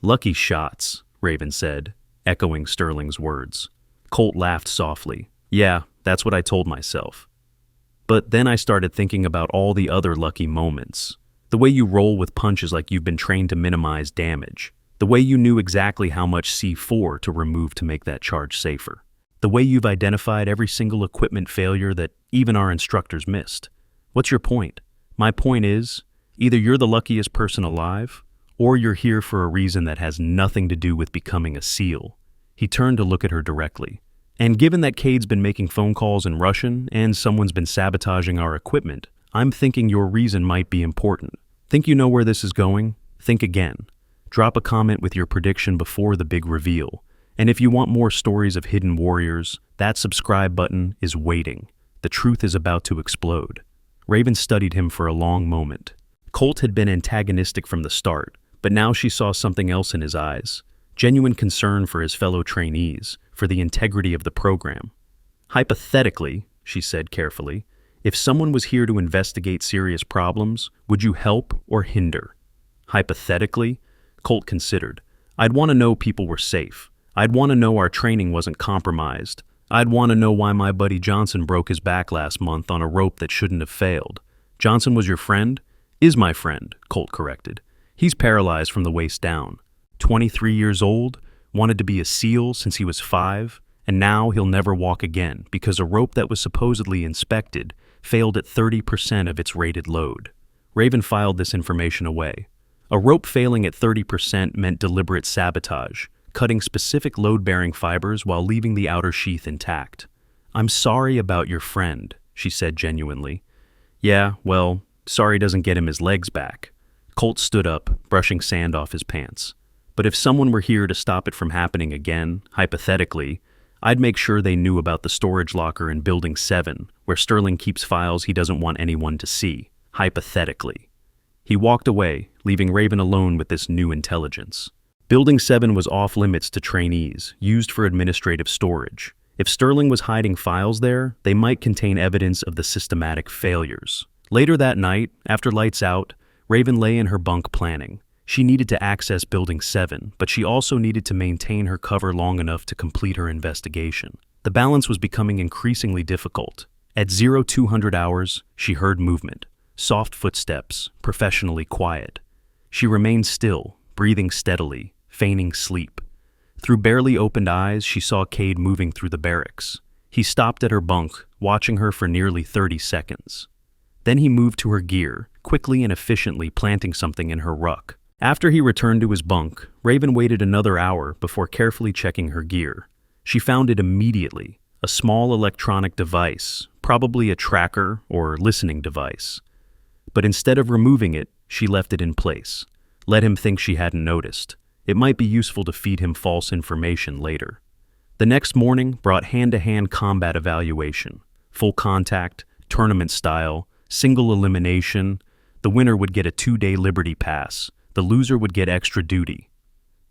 "Lucky shots," Raven said, echoing Sterling's words. Colt laughed softly. "Yeah, that's what I told myself. But then I started thinking about all the other lucky moments. The way you roll with punches like you've been trained to minimize damage. The way you knew exactly how much C4 to remove to make that charge safer. The way you've identified every single equipment failure that even our instructors missed. What's your point? My point is, either you're the luckiest person alive, or you're here for a reason that has nothing to do with becoming a SEAL." He turned to look at her directly. "And given that Cade's been making phone calls in Russian and someone's been sabotaging our equipment, I'm thinking your reason might be important. Think you know where this is going? Think again. Drop a comment with your prediction before the big reveal. And if you want more stories of hidden warriors, that subscribe button is waiting. The truth is about to explode. Raven studied him for a long moment. Colt had been antagonistic from the start, but now she saw something else in his eyes. Genuine concern for his fellow trainees, for the integrity of the program. Hypothetically, she said carefully, if someone was here to investigate serious problems, would you help or hinder? Hypothetically, Colt considered. I'd want to know people were safe. I'd want to know our training wasn't compromised. I'd want to know why my buddy Johnson broke his back last month on a rope that shouldn't have failed. Johnson was your friend? Is my friend, Colt corrected. He's paralyzed from the waist down. 23 years old, wanted to be a SEAL since he was 5, and now he'll never walk again because a rope that was supposedly inspected failed at 30% of its rated load. Raven filed this information away. A rope failing at 30% meant deliberate sabotage, cutting specific load-bearing fibers while leaving the outer sheath intact. I'm sorry about your friend, she said genuinely. Yeah, well, sorry doesn't get him his legs back. Colt stood up, brushing sand off his pants. But if someone were here to stop it from happening again, hypothetically, I'd make sure they knew about the storage locker in Building 7, where Sterling keeps files he doesn't want anyone to see, hypothetically. He walked away, leaving Raven alone with this new intelligence. Building 7 was off-limits to trainees, used for administrative storage. If Sterling was hiding files there, they might contain evidence of the systematic failures. Later that night, after lights out, Raven lay in her bunk planning. She needed to access Building 7, but she also needed to maintain her cover long enough to complete her investigation. The balance was becoming increasingly difficult. At 0200 hours, she heard movement. Soft footsteps, professionally quiet. She remained still, breathing steadily, feigning sleep. Through barely opened eyes, she saw Cade moving through the barracks. He stopped at her bunk, watching her for nearly 30 seconds. Then he moved to her gear, quickly and efficiently planting something in her ruck. After he returned to his bunk, Raven waited another hour before carefully checking her gear. She found it immediately, a small electronic device, probably a tracker or listening device. But instead of removing it, she left it in place. Let him think she hadn't noticed. It might be useful to feed him false information later. The next morning brought hand-to-hand combat evaluation. Full contact, tournament style, single elimination. The winner would get a 2-day Liberty Pass. The loser would get extra duty.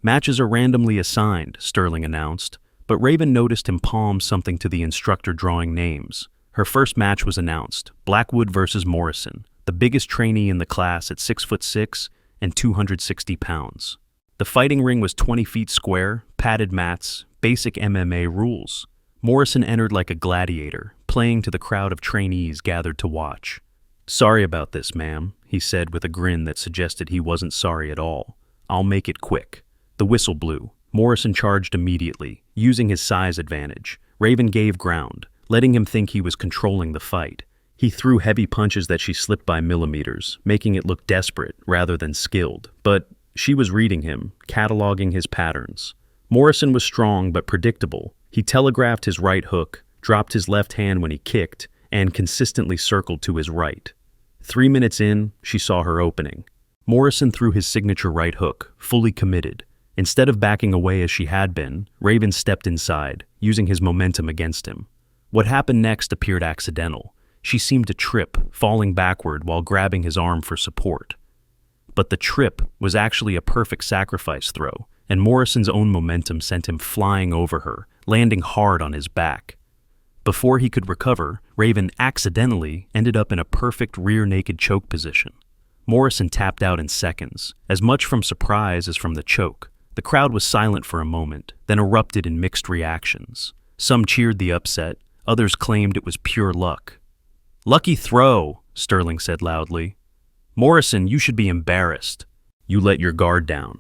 Matches are randomly assigned, Sterling announced, but Raven noticed him palm something to the instructor drawing names. Her first match was announced, Blackwood versus Morrison, the biggest trainee in the class at 6'6" and 260 pounds. The fighting ring was 20 feet square, padded mats, basic MMA rules. Morrison entered like a gladiator, playing to the crowd of trainees gathered to watch. Sorry about this, ma'am, he said with a grin that suggested he wasn't sorry at all. I'll make it quick. The whistle blew. Morrison charged immediately, using his size advantage. Raven gave ground, letting him think he was controlling the fight. He threw heavy punches that she slipped by millimeters, making it look desperate rather than skilled. But she was reading him, cataloging his patterns. Morrison was strong but predictable. He telegraphed his right hook, dropped his left hand when he kicked, and consistently circled to his right. 3 minutes in, she saw her opening. Morrison threw his signature right hook, fully committed. Instead of backing away as she had been, Raven stepped inside, using his momentum against him. What happened next appeared accidental. She seemed to trip, falling backward while grabbing his arm for support. But the trip was actually a perfect sacrifice throw, and Morrison's own momentum sent him flying over her, landing hard on his back. Before he could recover, Raven accidentally ended up in a perfect rear naked choke position. Morrison tapped out in seconds, as much from surprise as from the choke. The crowd was silent for a moment, then erupted in mixed reactions. Some cheered the upset, others claimed it was pure luck. "Lucky throw," Sterling said loudly. "Morrison, you should be embarrassed. You let your guard down."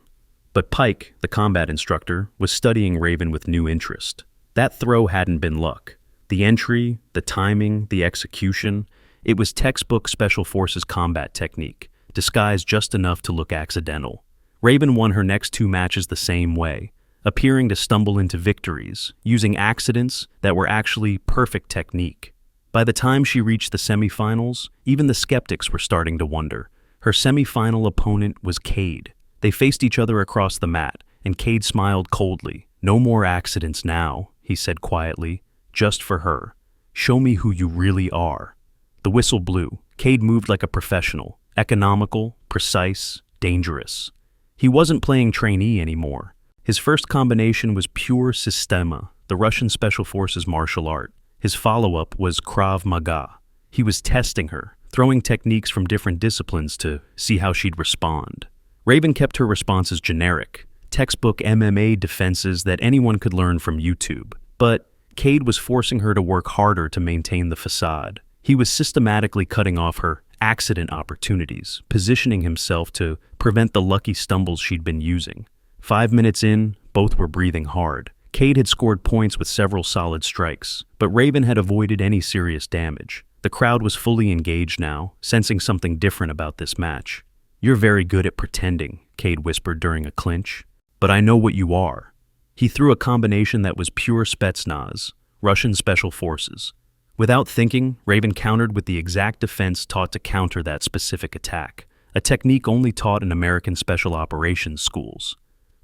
But Pike, the combat instructor, was studying Raven with new interest. That throw hadn't been luck. The entry, the timing, the execution, it was textbook Special Forces combat technique, disguised just enough to look accidental. Raven won her next 2 matches the same way, appearing to stumble into victories, using accidents that were actually perfect technique. By the time she reached the semifinals, even the skeptics were starting to wonder. Her semifinal opponent was Cade. They faced each other across the mat, and Cade smiled coldly. No more accidents now, he said quietly, just for her. Show me who you really are. The whistle blew. Cade moved like a professional, economical, precise, dangerous. He wasn't playing trainee anymore. His first combination was pure Sistema, the Russian Special Forces martial art. His follow-up was Krav Maga. He was testing her, throwing techniques from different disciplines to see how she'd respond. Raven kept her responses generic, textbook MMA defenses that anyone could learn from YouTube. But Cade was forcing her to work harder to maintain the facade. He was systematically cutting off her accident opportunities, positioning himself to prevent the lucky stumbles she'd been using. 5 minutes in, both were breathing hard. Cade had scored points with several solid strikes, but Raven had avoided any serious damage. The crowd was fully engaged now, sensing something different about this match. "You're very good at pretending," Cade whispered during a clinch. "But I know what you are." He threw a combination that was pure Spetsnaz, Russian Special Forces. Without thinking, Raven countered with the exact defense taught to counter that specific attack, a technique only taught in American Special Operations schools.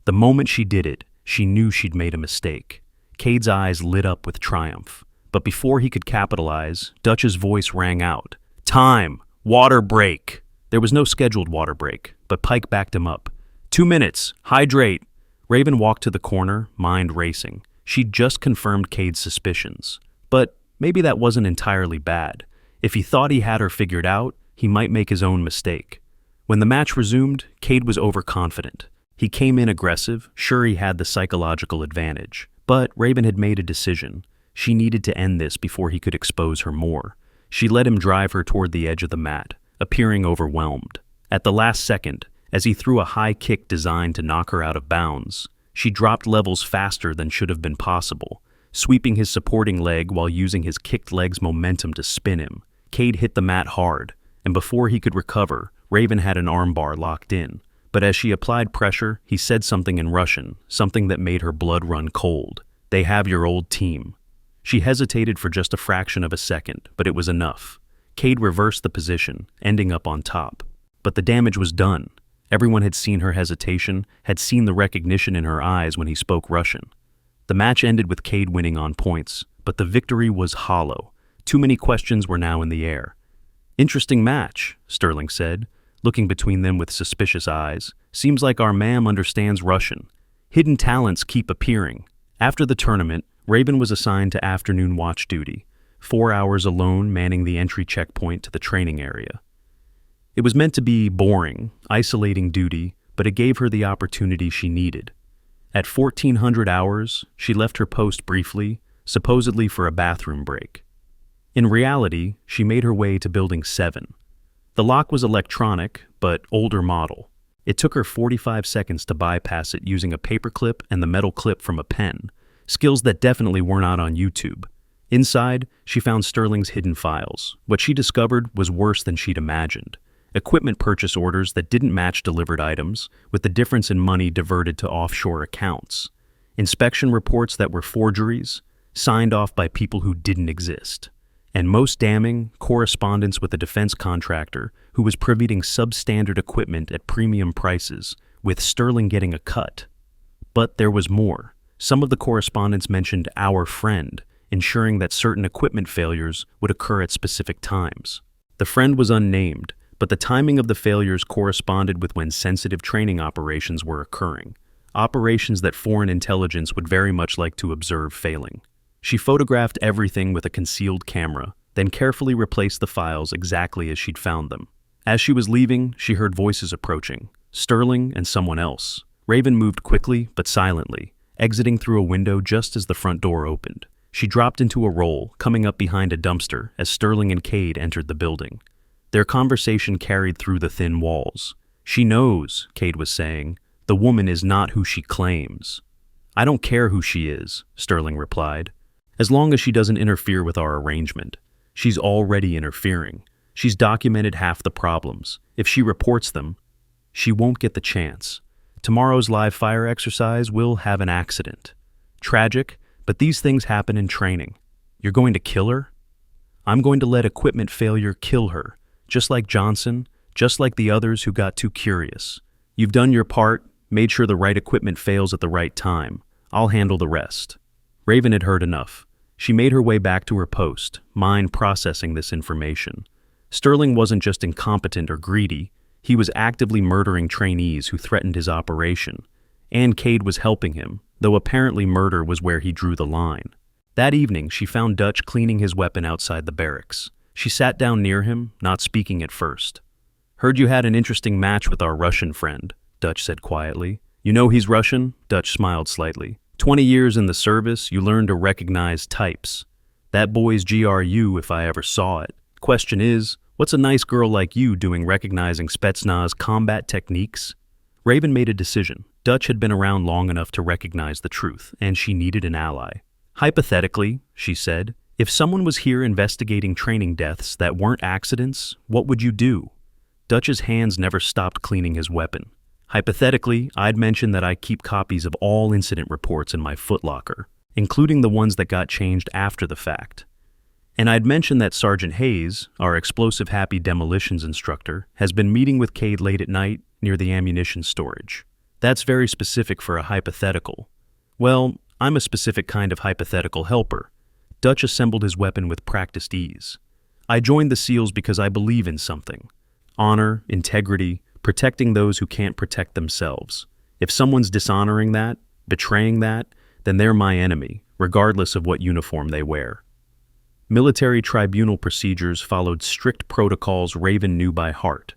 The moment she did it, she knew she'd made a mistake. Cade's eyes lit up with triumph. But before he could capitalize, Dutch's voice rang out. "Time! Water break!" There was no scheduled water break, but Pike backed him up. 2 minutes! Hydrate! Raven walked to the corner, mind racing. She'd just confirmed Cade's suspicions. But maybe that wasn't entirely bad. If he thought he had her figured out, he might make his own mistake. When the match resumed, Cade was overconfident. He came in aggressive, sure he had the psychological advantage. But Raven had made a decision. She needed to end this before he could expose her more. She let him drive her toward the edge of the mat, appearing overwhelmed. At the last second, as he threw a high kick designed to knock her out of bounds, she dropped levels faster than should have been possible, sweeping his supporting leg while using his kicked leg's momentum to spin him. Cade hit the mat hard, and before he could recover, Raven had an armbar locked in. But as she applied pressure, he said something in Russian, something that made her blood run cold. "They have your old team." She hesitated for just a fraction of a second, but it was enough. Cade reversed the position, ending up on top. But the damage was done. Everyone had seen her hesitation, had seen the recognition in her eyes when he spoke Russian. The match ended with Cade winning on points, but the victory was hollow. Too many questions were now in the air. "Interesting match," Sterling said, looking between them with suspicious eyes. "Seems like our ma'am understands Russian. Hidden talents keep appearing." After the tournament, Raven was assigned to afternoon watch duty, 4 hours alone manning the entry checkpoint to the training area. It was meant to be boring, isolating duty, but it gave her the opportunity she needed. At 1400 hours, she left her post briefly, supposedly for a bathroom break. In reality, she made her way to Building 7. The lock was electronic, but older model. It took her 45 seconds to bypass it using a paperclip and the metal clip from a pen, skills that definitely were not on YouTube. Inside, she found Sterling's hidden files. What she discovered was worse than she'd imagined. Equipment purchase orders that didn't match delivered items, with the difference in money diverted to offshore accounts. Inspection reports that were forgeries, signed off by people who didn't exist. And most damning, correspondence with a defense contractor who was providing substandard equipment at premium prices, with Sterling getting a cut. But there was more. Some of the correspondence mentioned "our friend," ensuring that certain equipment failures would occur at specific times. The friend was unnamed, but the timing of the failures corresponded with when sensitive training operations were occurring, operations that foreign intelligence would very much like to observe failing. She photographed everything with a concealed camera, then carefully replaced the files exactly as she'd found them. As she was leaving, she heard voices approaching, Sterling and someone else. Raven moved quickly but silently, exiting through a window just as the front door opened. She dropped into a roll, coming up behind a dumpster as Sterling and Cade entered the building. Their conversation carried through the thin walls. "She knows," Cade was saying. "The woman is not who she claims." "I don't care who she is," Sterling replied. "As long as she doesn't interfere with our arrangement." She's already interfering. She's documented half the problems. If she reports them, she won't get the chance. Tomorrow's live fire exercise will have an accident. Tragic, but these things happen in training. You're going to kill her? I'm going to let equipment failure kill her, just like Johnson, just like the others who got too curious. You've done your part, made sure the right equipment fails at the right time. I'll handle the rest." Raven had heard enough. She made her way back to her post, mind processing this information. Sterling wasn't just incompetent or greedy, he was actively murdering trainees who threatened his operation. And Cade was helping him, though apparently murder was where he drew the line. That evening, she found Dutch cleaning his weapon outside the barracks. She sat down near him, not speaking at first. "Heard you had an interesting match with our Russian friend," Dutch said quietly. "You know he's Russian?" Dutch smiled slightly. 20 years in the service, you learn to recognize types. That boy's GRU if I ever saw it. Question is, what's a nice girl like you doing recognizing Spetsnaz combat techniques? Raven made a decision. Dutch had been around long enough to recognize the truth, and she needed an ally. "Hypothetically," she said, "if someone was here investigating training deaths that weren't accidents, what would you do?" Dutch's hands never stopped cleaning his weapon. "Hypothetically, I'd mention that I keep copies of all incident reports in my footlocker, including the ones that got changed after the fact. And I'd mention that Sergeant Hayes, our explosive happy demolitions instructor, has been meeting with Cade late at night near the ammunition storage. That's very specific for a hypothetical. Well, I'm a specific kind of hypothetical helper." Dutch assembled his weapon with practiced ease. "I joined the SEALs because I believe in something. Honor, integrity, protecting those who can't protect themselves. If someone's dishonoring that, betraying that, then they're my enemy, regardless of what uniform they wear." Military tribunal procedures followed strict protocols Raven knew by heart.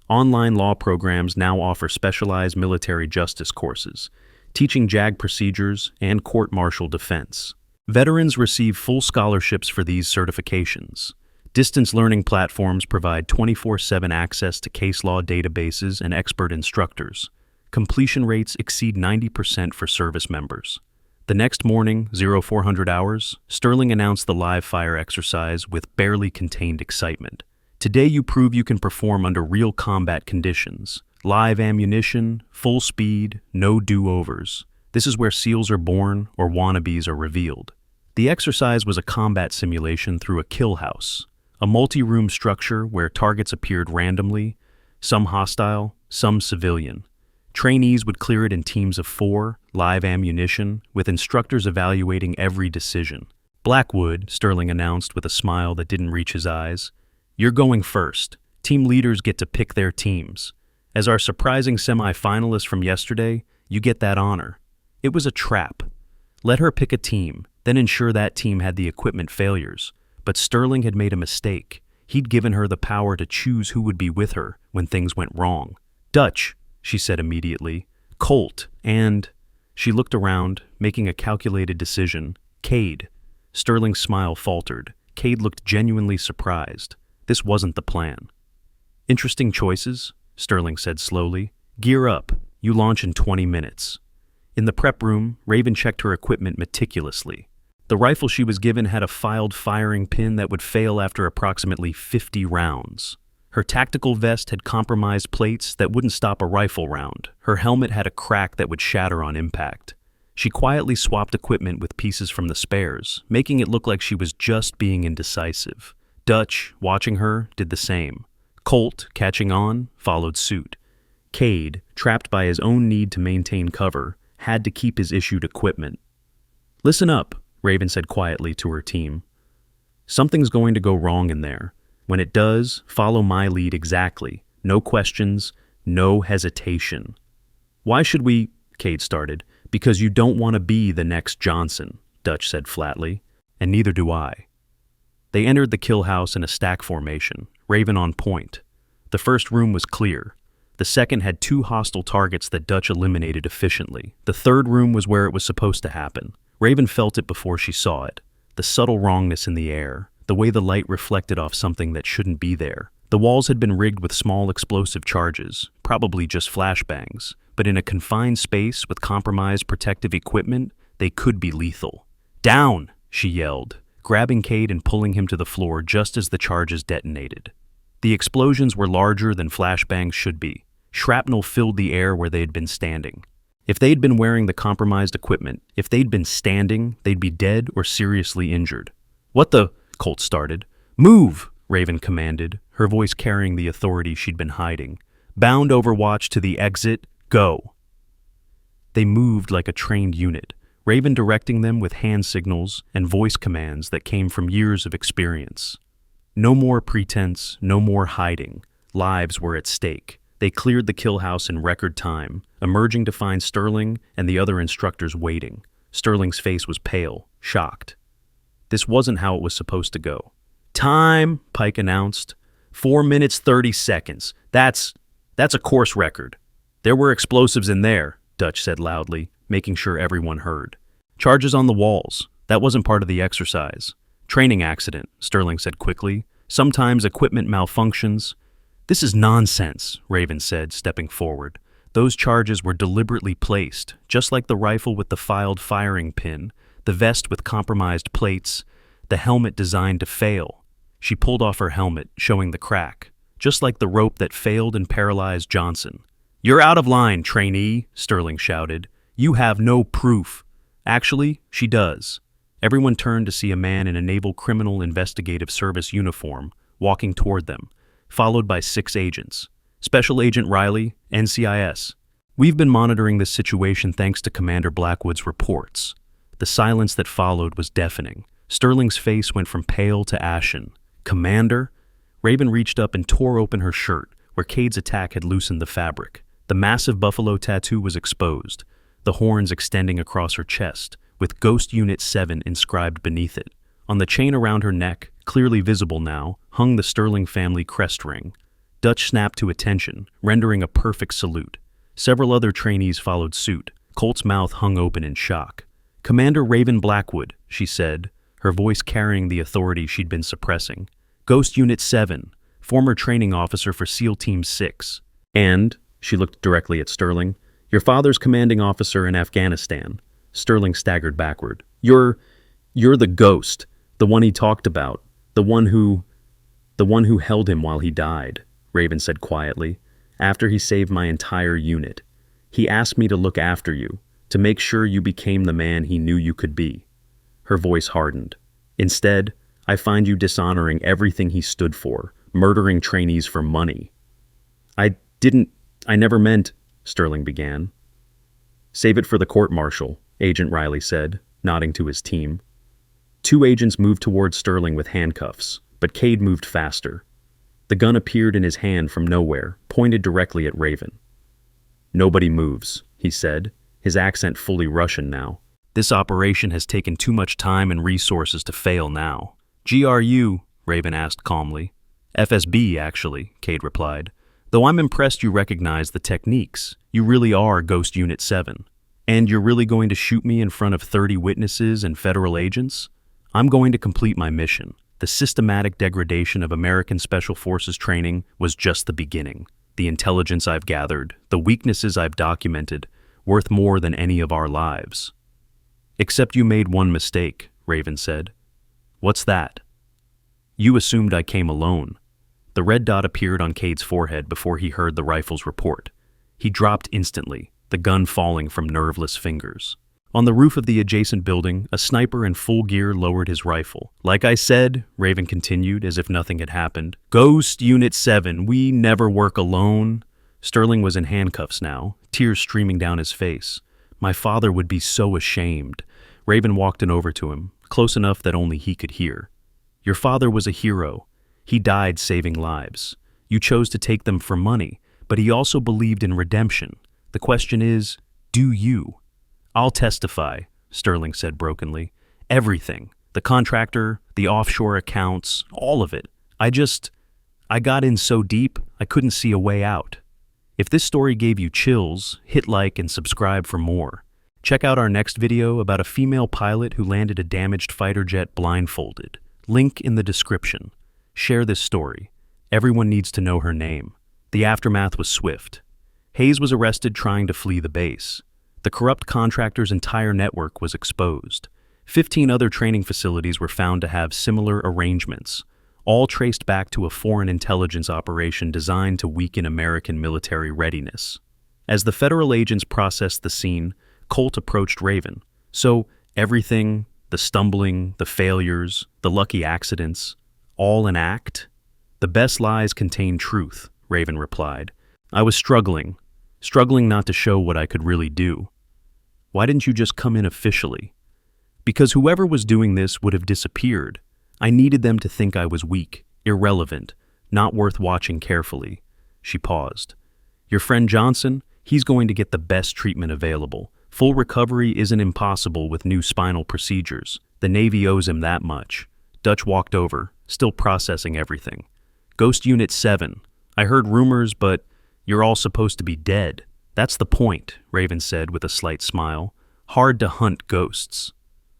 Online law programs now offer specialized military justice courses, teaching JAG procedures and court-martial defense. Veterans receive full scholarships for these certifications. Distance learning platforms provide 24/7 access to case law databases and expert instructors. Completion rates exceed 90% for service members. The next morning, 0400 hours, Sterling announced the live fire exercise with barely contained excitement. "Today you prove you can perform under real combat conditions. Live ammunition, full speed, no do-overs. This is where SEALs are born or wannabes are revealed." The exercise was a combat simulation through a kill house, a multi-room structure where targets appeared randomly, some hostile, some civilian. Trainees would clear it in teams of 4, live ammunition, with instructors evaluating every decision. "Blackwood," Sterling announced with a smile that didn't reach his eyes, "you're going first. Team leaders get to pick their teams. As our surprising semi-finalist from yesterday, you get that honor." It was a trap. Let her pick a team, then ensure that team had the equipment failures. But Sterling had made a mistake. He'd given her the power to choose who would be with her when things went wrong. "Dutch," she said immediately. "Colt, and—" She looked around, making a calculated decision. "Cade." Sterling's smile faltered. Cade looked genuinely surprised. This wasn't the plan. "Interesting choices," Sterling said slowly. "Gear up. You launch in 20 minutes." In the prep room, Raven checked her equipment meticulously. The rifle she was given had a filed firing pin that would fail after approximately 50 rounds. Her tactical vest had compromised plates that wouldn't stop a rifle round. Her helmet had a crack that would shatter on impact. She quietly swapped equipment with pieces from the spares, making it look like she was just being indecisive. Dutch, watching her, did the same. Colt, catching on, followed suit. Cade, trapped by his own need to maintain cover, had to keep his issued equipment. "Listen up," Raven said quietly to her team. "Something's going to go wrong in there. When it does, follow my lead exactly. No questions, no hesitation." "Why should we—" Cade started. "Because you don't want to be the next Johnson," Dutch said flatly. "And neither do I." They entered the kill house in a stack formation, Raven on point. The first room was clear. The second had 2 hostile targets that Dutch eliminated efficiently. The third room was where it was supposed to happen. Raven felt it before she saw it. The subtle wrongness in the air, the way the light reflected off something that shouldn't be there. The walls had been rigged with small explosive charges, probably just flashbangs, but in a confined space with compromised protective equipment, they could be lethal. "Down!" she yelled, grabbing Cade and pulling him to the floor just as the charges detonated. The explosions were larger than flashbangs should be. Shrapnel filled the air where they had been standing. If they'd been wearing the compromised equipment, if they'd been standing, they'd be dead or seriously injured. "What the—" Colt started. "Move!" Raven commanded, her voice carrying the authority she'd been hiding. "Bound Overwatch to the exit. Go!" They moved like a trained unit. Raven directing them with hand signals and voice commands that came from years of experience. No more pretense, no more hiding. Lives were at stake. They cleared the kill house in record time, emerging to find Sterling and the other instructors waiting. Sterling's face was pale, shocked. This wasn't how it was supposed to go. "Time," Pike announced. 4 minutes 30 seconds. That's a course record. "There were explosives in there," Dutch said loudly, making sure everyone heard. "Charges on the walls. That wasn't part of the exercise." "Training accident," Sterling said quickly. "Sometimes equipment malfunctions." "This is nonsense," Raven said, stepping forward. "Those charges were deliberately placed, just like the rifle with the filed firing pin, the vest with compromised plates, the helmet designed to fail." She pulled off her helmet, showing the crack, just like the rope that failed and paralyzed Johnson. "You're out of line, trainee," Sterling shouted. "You have no proof." Actually, she does. Everyone turned to see a man in a Naval Criminal Investigative Service uniform walking toward them, followed by 6 agents. "Special Agent Riley, NCIS. We've been monitoring this situation thanks to Commander Blackwood's reports." The silence that followed was deafening. Sterling's face went from pale to ashen. "Commander?" Raven reached up and tore open her shirt, where Cade's attack had loosened the fabric. The massive buffalo tattoo was exposed, the horns extending across her chest, with Ghost Unit 7 inscribed beneath it. On the chain around her neck, clearly visible now, hung the Sterling family crest ring. Dutch snapped to attention, rendering a perfect salute. Several other trainees followed suit. Colt's mouth hung open in shock. "Commander Raven Blackwood," she said, her voice carrying the authority she'd been suppressing. "Ghost Unit 7, former training officer for SEAL Team 6. And," she looked directly at Sterling, "your father's commanding officer in Afghanistan." Sterling staggered backward. You're the ghost, the one he talked about, the one who held him while he died," Raven said quietly. "After he saved my entire unit. He asked me to look after you, to make sure you became the man he knew you could be." Her voice hardened. "Instead, I find you dishonoring everything he stood for, murdering trainees for money." I never meant," Sterling began. "Save it for the court-martial," Agent Riley said, nodding to his team. 2 agents moved towards Sterling with handcuffs, but Cade moved faster. The gun appeared in his hand from nowhere, pointed directly at Raven. "Nobody moves," he said, his accent fully Russian now. "This operation has taken too much time and resources to fail now." "GRU?" Raven asked calmly. "FSB, actually," Cade replied. "Though I'm impressed you recognize the techniques. You really are Ghost Unit 7. And you're really going to shoot me in front of 30 witnesses and federal agents? I'm going to complete my mission. The systematic degradation of American Special Forces training was just the beginning. The intelligence I've gathered, the weaknesses I've documented, worth more than any of our lives." "Except you made one mistake," Raven said. "What's that?" "You assumed I came alone." The red dot appeared on Cade's forehead before he heard the rifle's report. He dropped instantly, the gun falling from nerveless fingers. On the roof of the adjacent building, a sniper in full gear lowered his rifle. "Like I said," Raven continued, as if nothing had happened, "Ghost Unit 7, we never work alone." Sterling was in handcuffs now, tears streaming down his face. "My father would be so ashamed." Raven walked over to him, close enough that only he could hear. "Your father was a hero. He died saving lives. You chose to take them for money, but he also believed in redemption. The question is, do you?" "I'll testify," Sterling said brokenly. "Everything. The contractor, the offshore accounts, all of it. I got in so deep, I couldn't see a way out." If this story gave you chills, hit like and subscribe for more. Check out our next video about a female pilot who landed a damaged fighter jet blindfolded. Link in the description. Share this story. Everyone needs to know her name. The aftermath was swift. Hayes was arrested trying to flee the base. The corrupt contractor's entire network was exposed. 15 other training facilities were found to have similar arrangements, all traced back to a foreign intelligence operation designed to weaken American military readiness. As the federal agents processed the scene, Colt approached Raven. "So, everything, the stumbling, the failures, the lucky accidents, all an act?" "The best lies contain truth," Raven replied. "I was struggling not to show what I could really do." Why didn't you just come in officially? Because whoever was doing this would have disappeared. I needed them to think I was weak, irrelevant, not worth watching carefully. She paused. Your friend Johnson, he's going to get the best treatment available. Full recovery isn't impossible with new spinal procedures. The Navy owes him that much. Dutch walked over, still processing everything. Ghost Unit 7. I heard rumors, but you're all supposed to be dead. That's the point, Raven said with a slight smile. Hard to hunt ghosts.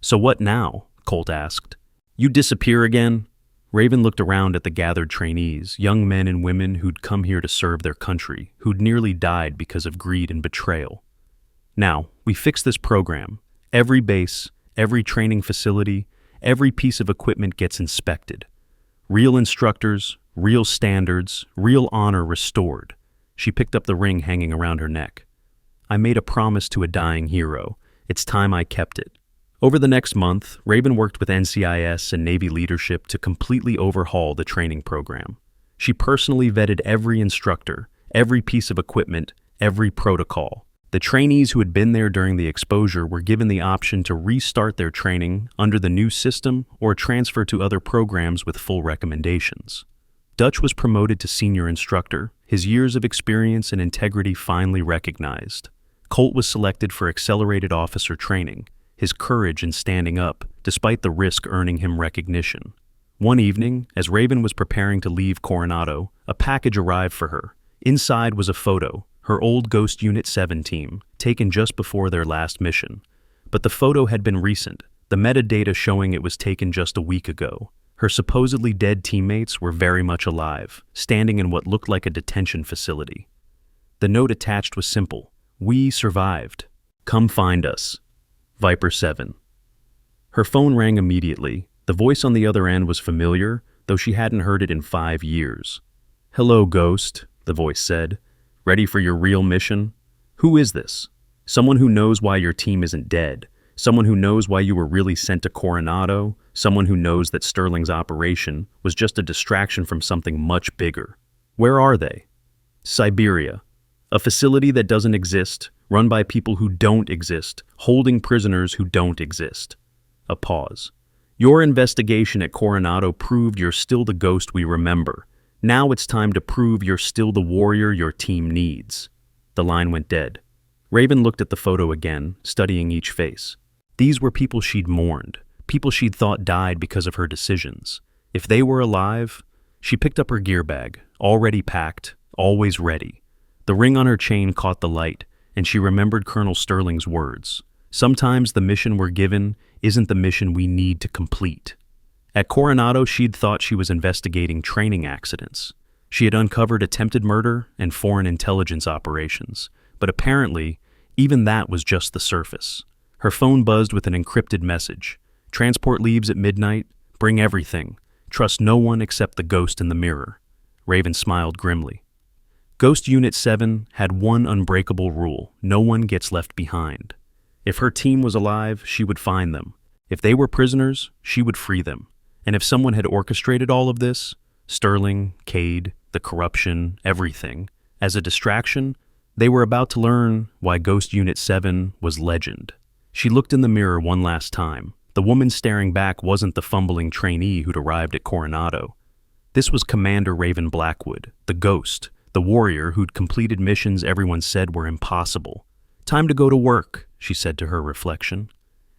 So what now? Colt asked. You disappear again? Raven looked around at the gathered trainees, young men and women who'd come here to serve their country, who'd nearly died because of greed and betrayal. Now, we fix this program. Every base, every training facility, every piece of equipment gets inspected. Real instructors, real standards, real honor restored. She picked up the ring hanging around her neck. I made a promise to a dying hero. It's time I kept it. Over the next month, Raven worked with NCIS and Navy leadership to completely overhaul the training program. She personally vetted every instructor, every piece of equipment, every protocol. The trainees who had been there during the exposure were given the option to restart their training under the new system or transfer to other programs with full recommendations. Dutch was promoted to senior instructor, his years of experience and integrity finally recognized. Colt was selected for accelerated officer training, his courage in standing up, despite the risk earning him recognition. One evening, as Raven was preparing to leave Coronado, a package arrived for her. Inside was a photo, her old Ghost Unit 7 team, taken just before their last mission. But the photo had been recent, the metadata showing it was taken just a week ago. Her supposedly dead teammates were very much alive, standing in what looked like a detention facility. The note attached was simple. We survived. Come find us. Viper 7. Her phone rang immediately. The voice on the other end was familiar, though she hadn't heard it in 5 years. Hello, Ghost, the voice said. Ready for your real mission? Who is this? Someone who knows why your team isn't dead. Someone who knows why you were really sent to Coronado. Someone who knows that Sterling's operation was just a distraction from something much bigger. Where are they? Siberia. A facility that doesn't exist, run by people who don't exist, holding prisoners who don't exist. A pause. Your investigation at Coronado proved you're still the ghost we remember. Now it's time to prove you're still the warrior your team needs. The line went dead. Raven looked at the photo again, studying each face. These were people she'd mourned, people she'd thought died because of her decisions. If they were alive, she picked up her gear bag, already packed, always ready. The ring on her chain caught the light, and she remembered Colonel Sterling's words. Sometimes the mission we're given isn't the mission we need to complete. At Coronado, she'd thought she was investigating training accidents. She had uncovered attempted murder and foreign intelligence operations, but apparently, even that was just the surface. Her phone buzzed with an encrypted message. Transport leaves at midnight. Bring everything. Trust no one except the ghost in the mirror. Raven smiled grimly. Ghost Unit 7 had one unbreakable rule. No one gets left behind. If her team was alive, she would find them. If they were prisoners, she would free them. And if someone had orchestrated all of this, Sterling, Cade, the corruption, everything, as a distraction, they were about to learn why Ghost Unit 7 was legend. She looked in the mirror one last time. The woman staring back wasn't the fumbling trainee who'd arrived at Coronado. This was Commander Raven Blackwood, the ghost, the warrior who'd completed missions everyone said were impossible. Time to go to work, she said to her reflection.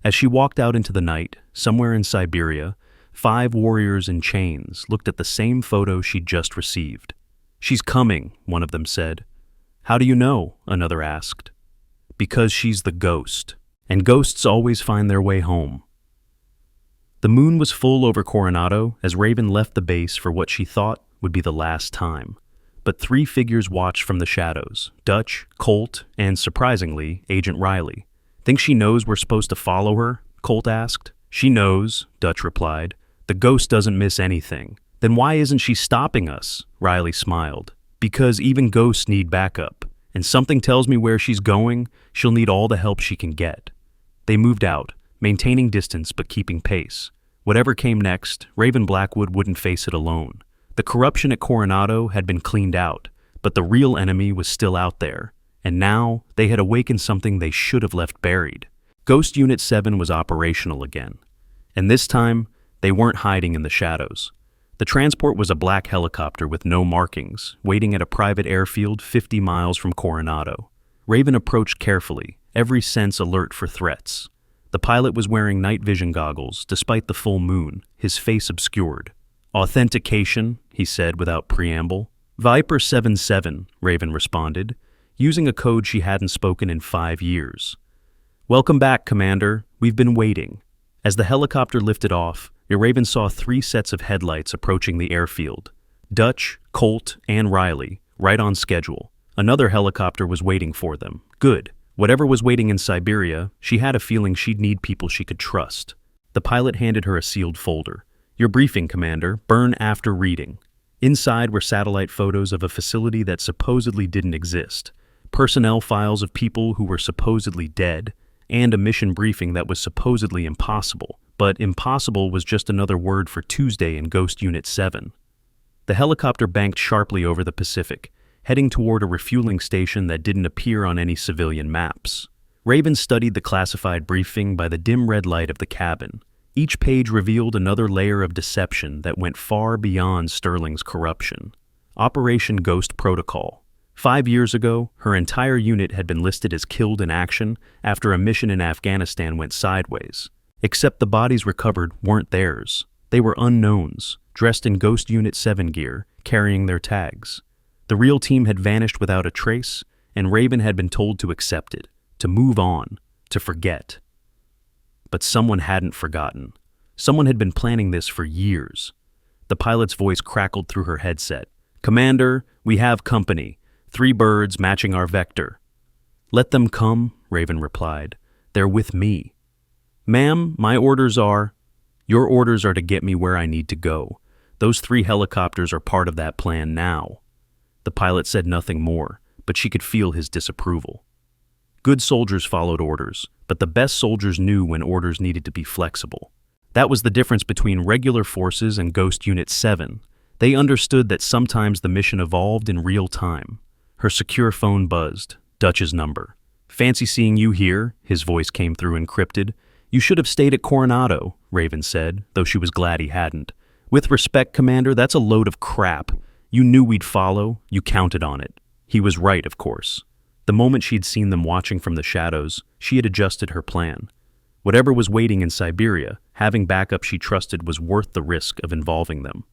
As she walked out into the night, somewhere in Siberia, 5 warriors in chains looked at the same photo she'd just received. She's coming, one of them said. How do you know? Another asked. Because she's the ghost, and ghosts always find their way home. The moon was full over Coronado as Raven left the base for what she thought would be the last time. But 3 figures watched from the shadows, Dutch, Colt, and, surprisingly, Agent Riley. Think she knows we're supposed to follow her? Colt asked. She knows, Dutch replied. The ghost doesn't miss anything. Then why isn't she stopping us? Riley smiled. Because even ghosts need backup, and something tells me where she's going, she'll need all the help she can get. They moved out, maintaining distance but keeping pace. Whatever came next, Raven Blackwood wouldn't face it alone. The corruption at Coronado had been cleaned out, but the real enemy was still out there. And now they had awakened something they should have left buried. Ghost Unit 7 was operational again. And this time, they weren't hiding in the shadows. The transport was a black helicopter with no markings, waiting at a private airfield 50 miles from Coronado. Raven approached carefully, every sense alert for threats. The pilot was wearing night vision goggles, despite the full moon, his face obscured. "Authentication," he said without preamble. "Viper 77, Raven responded, using a code she hadn't spoken in 5 years. "Welcome back, Commander. We've been waiting." As the helicopter lifted off, Raven saw 3 sets of headlights approaching the airfield. Dutch, Colt, and Riley, right on schedule. Another helicopter was waiting for them. Good. Whatever was waiting in Siberia, she had a feeling she'd need people she could trust. The pilot handed her a sealed folder. "Your briefing, Commander. Burn after reading." Inside were satellite photos of a facility that supposedly didn't exist, personnel files of people who were supposedly dead, and a mission briefing that was supposedly impossible. But impossible was just another word for Tuesday in Ghost Unit 7. The helicopter banked sharply over the Pacific, heading toward a refueling station that didn't appear on any civilian maps. Raven studied the classified briefing by the dim red light of the cabin. Each page revealed another layer of deception that went far beyond Sterling's corruption. Operation Ghost Protocol. 5 years ago, her entire unit had been listed as killed in action after a mission in Afghanistan went sideways. Except the bodies recovered weren't theirs. They were unknowns, dressed in Ghost Unit 7 gear, carrying their tags. The real team had vanished without a trace, and Raven had been told to accept it, to move on, to forget. But someone hadn't forgotten. Someone had been planning this for years. The pilot's voice crackled through her headset. "Commander, we have company. 3 birds matching our vector." "Let them come," Raven replied. "They're with me." "Ma'am, my orders are—" "Your orders are to get me where I need to go. Those 3 helicopters are part of that plan now." The pilot said nothing more, but she could feel his disapproval. Good soldiers followed orders, but the best soldiers knew when orders needed to be flexible. That was the difference between regular forces and Ghost Unit 7. They understood that sometimes the mission evolved in real time. Her secure phone buzzed. Dutch's number. "Fancy seeing you here," his voice came through encrypted. "You should have stayed at Coronado," Raven said, though she was glad he hadn't. "With respect, Commander, that's a load of crap. You knew we'd follow. You counted on it." He was right, of course. The moment she'd seen them watching from the shadows, she had adjusted her plan. Whatever was waiting in Siberia, having backup she trusted was worth the risk of involving them.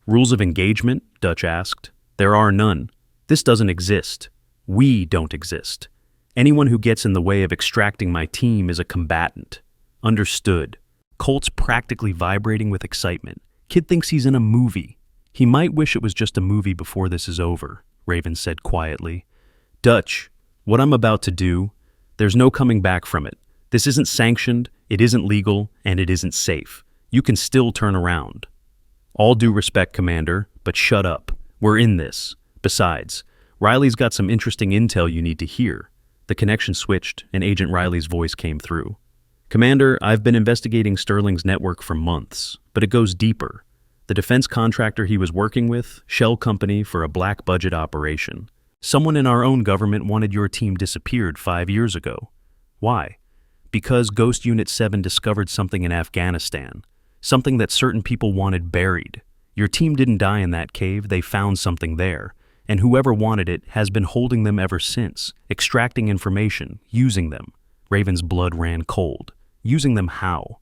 "Rules of engagement?" Dutch asked. "There are none. This doesn't exist. We don't exist. Anyone who gets in the way of extracting my team is a combatant." "Understood." Colt's practically vibrating with excitement. "Kid thinks he's in a movie." "He might wish it was just a movie before this is over," Raven said quietly. "Dutch, what I'm about to do, there's no coming back from it. This isn't sanctioned, it isn't legal, and it isn't safe. You can still turn around." "All due respect, Commander, but shut up. We're in this. Besides, Riley's got some interesting intel you need to hear." The connection switched, and Agent Riley's voice came through. "Commander, I've been investigating Sterling's network for months, but it goes deeper. The defense contractor he was working with, shell company for a black budget operation. Someone in our own government wanted your team disappeared 5 years ago. Why? Because Ghost Unit 7 discovered something in Afghanistan, something that certain people wanted buried. Your team didn't die in that cave, they found something there. And whoever wanted it has been holding them ever since, extracting information, using them." Raven's blood ran cold. "Using them how?"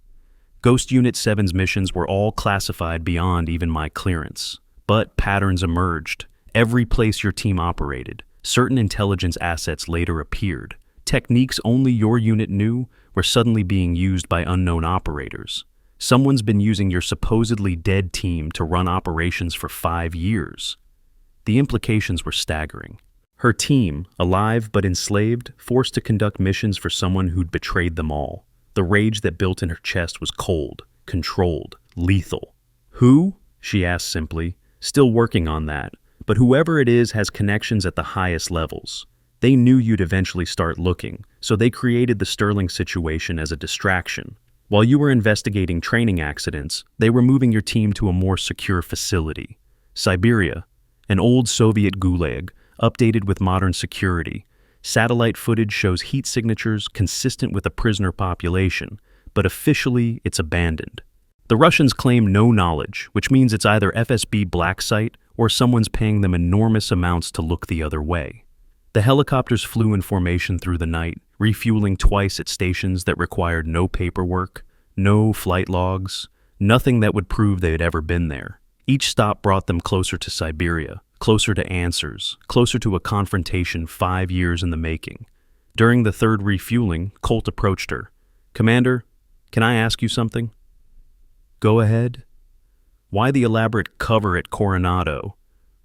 "Ghost Unit 7's missions were all classified beyond even my clearance. But patterns emerged. Every place your team operated, certain intelligence assets later appeared. Techniques only your unit knew were suddenly being used by unknown operators. Someone's been using your supposedly dead team to run operations for 5 years. The implications were staggering. Her team, alive but enslaved, forced to conduct missions for someone who'd betrayed them all. The rage that built in her chest was cold, controlled, lethal. "Who?" she asked simply. "Still working on that. But whoever it is has connections at the highest levels. They knew you'd eventually start looking, so they created the Sterling situation as a distraction. While you were investigating training accidents, they were moving your team to a more secure facility. Siberia, an old Soviet gulag, updated with modern security. Satellite footage shows heat signatures consistent with a prisoner population, but officially it's abandoned. The Russians claim no knowledge, which means it's either FSB black site or someone's paying them enormous amounts to look the other way. The helicopters flew in formation through the night, refueling twice at stations that required no paperwork, no flight logs, nothing that would prove they had ever been there. Each stop brought them closer to Siberia, closer to answers, closer to a confrontation 5 years in the making. During the third refueling, Colt approached her. "Commander, can I ask you something?" "Go ahead." "Why the elaborate cover at Coronado?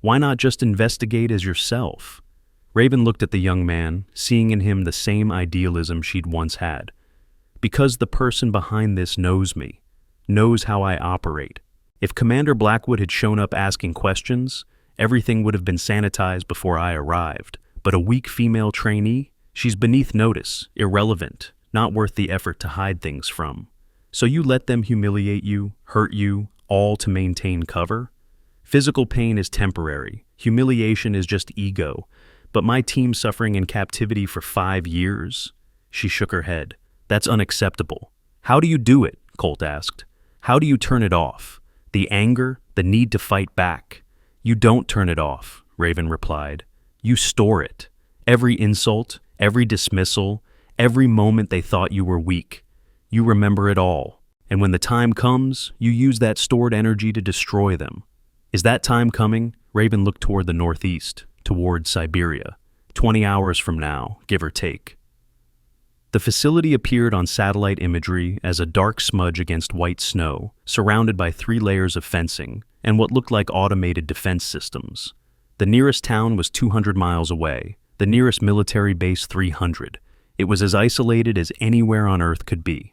Why not just investigate as yourself?" Raven looked at the young man, seeing in him the same idealism she'd once had. "Because the person behind this knows me, knows how I operate. If Commander Blackwood had shown up asking questions, everything would have been sanitized before I arrived. But a weak female trainee? She's beneath notice, irrelevant, not worth the effort to hide things from. So you let them humiliate you, hurt you, all to maintain cover? Physical pain is temporary. Humiliation is just ego. But my team suffering in captivity for 5 years?" She shook her head. "That's unacceptable." "How do you do it?" Colt asked. "How do you turn it off? The anger, the need to fight back." "You don't turn it off," Raven replied. "You store it. Every insult, every dismissal, every moment they thought you were weak. You remember it all. And when the time comes, you use that stored energy to destroy them." "Is that time coming?" Raven looked toward the northeast, toward Siberia. 20 hours from now, give or take. The facility appeared on satellite imagery as a dark smudge against white snow, surrounded by 3 layers of fencing and what looked like automated defense systems. The nearest town was 200 miles away, the nearest military base 300. It was as isolated as anywhere on Earth could be.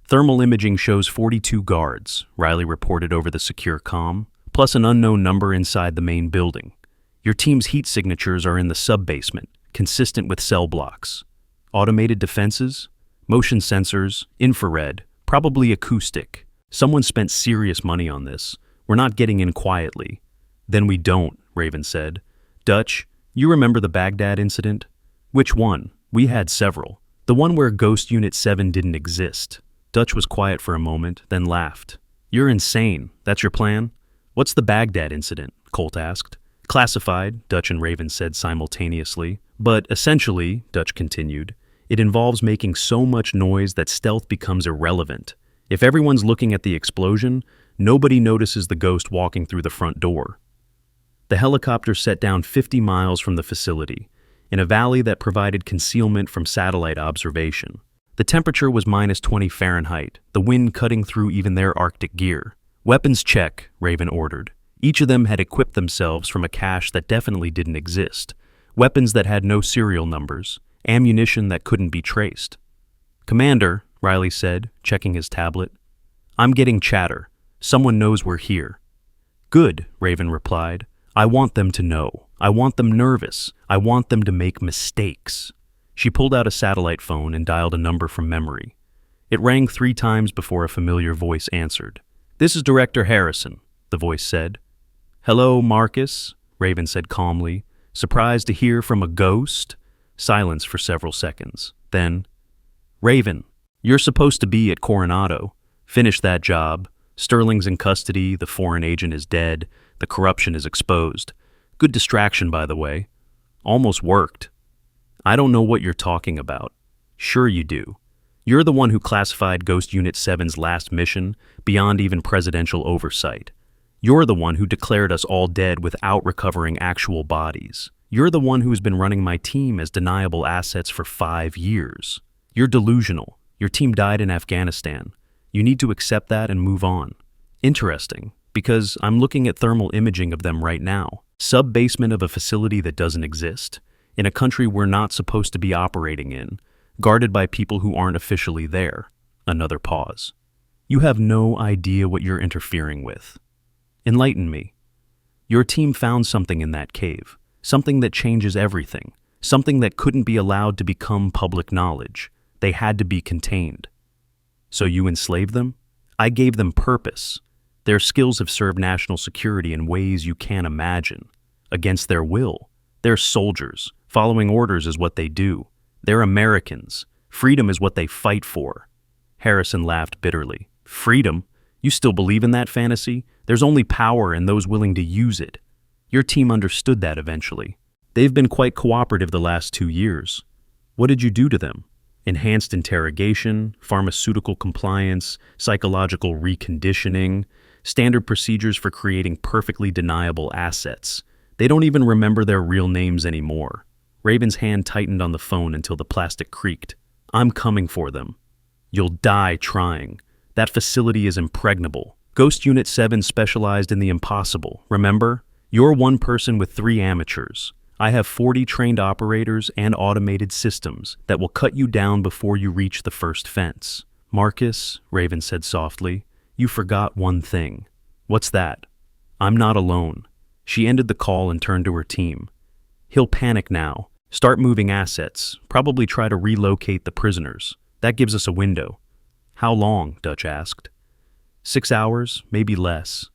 "Thermal imaging shows 42 guards," Riley reported over the secure comm, "plus an unknown number inside the main building. Your team's heat signatures are in the sub-basement, consistent with cell blocks. Automated defenses? Motion sensors, infrared, probably acoustic. Someone spent serious money on this. We're not getting in quietly." "Then we don't," Raven said. "Dutch, you remember the Baghdad incident?" "Which one? We had several. The one where Ghost Unit 7 didn't exist." Dutch was quiet for a moment, then laughed. "You're insane. That's your plan?" "What's the Baghdad incident?" Colt asked. "Classified," Dutch and Raven said simultaneously. "But essentially," Dutch continued, "it involves making so much noise that stealth becomes irrelevant. If everyone's looking at the explosion, nobody notices the ghost walking through the front door." The helicopter set down 50 miles from the facility, in a valley that provided concealment from satellite observation. The temperature was -20 Fahrenheit, the wind cutting through even their Arctic gear. "Weapons check," Raven ordered. Each of them had equipped themselves from a cache that definitely didn't exist. Weapons that had no serial numbers, ammunition that couldn't be traced. "Commander," Riley said, checking his tablet, "I'm getting chatter. Someone knows we're here." "Good," Raven replied. "I want them to know. I want them nervous. I want them to make mistakes." She pulled out a satellite phone and dialed a number from memory. It rang 3 times before a familiar voice answered. "This is Director Harrison," the voice said. "Hello, Marcus," Raven said calmly. "Surprised to hear from a ghost?" Silence for several seconds. Then, "Raven, you're supposed to be at Coronado. Finish that job. Sterling's in custody, the foreign agent is dead, the corruption is exposed. Good distraction, by the way. Almost worked." "I don't know what you're talking about." "Sure you do. You're the one who classified Ghost Unit 7's last mission beyond even presidential oversight. You're the one who declared us all dead without recovering actual bodies. You're the one who's been running my team as deniable assets for 5 years. You're delusional. Your team died in Afghanistan. You need to accept that and move on." "Interesting, because I'm looking at thermal imaging of them right now. Sub-basement of a facility that doesn't exist, in a country we're not supposed to be operating in, guarded by people who aren't officially there." Another pause. "You have no idea what you're interfering with. Enlighten me." "Your team found something in that cave, something that changes everything, something that couldn't be allowed to become public knowledge. They had to be contained." "So you enslaved them?" "I gave them purpose. Their skills have served national security in ways you can't imagine. Against their will. They're soldiers, Following orders is what they do. They're Americans. Freedom is what they fight for. Harrison laughed bitterly. Freedom? You still believe in that fantasy? There's only power in those willing to use it. Your team understood that eventually. They've been quite cooperative the last 2 years. What did you do to them? Enhanced interrogation, pharmaceutical compliance, psychological reconditioning, standard procedures for creating perfectly deniable assets. They don't even remember their real names anymore. Raven's hand tightened on the phone until the plastic creaked. I'm coming for them. You'll die trying. That facility is impregnable. Ghost Unit 7 specialized in the impossible, remember? You're one person with 3 amateurs. I have 40 trained operators and automated systems that will cut you down before you reach the first fence. Marcus, Raven said softly, you forgot one thing. What's that? I'm not alone. She ended the call and turned to her team. He'll panic now. Start moving assets. Probably try to relocate the prisoners. That gives us a window. How long? Dutch asked. 6 hours, maybe less.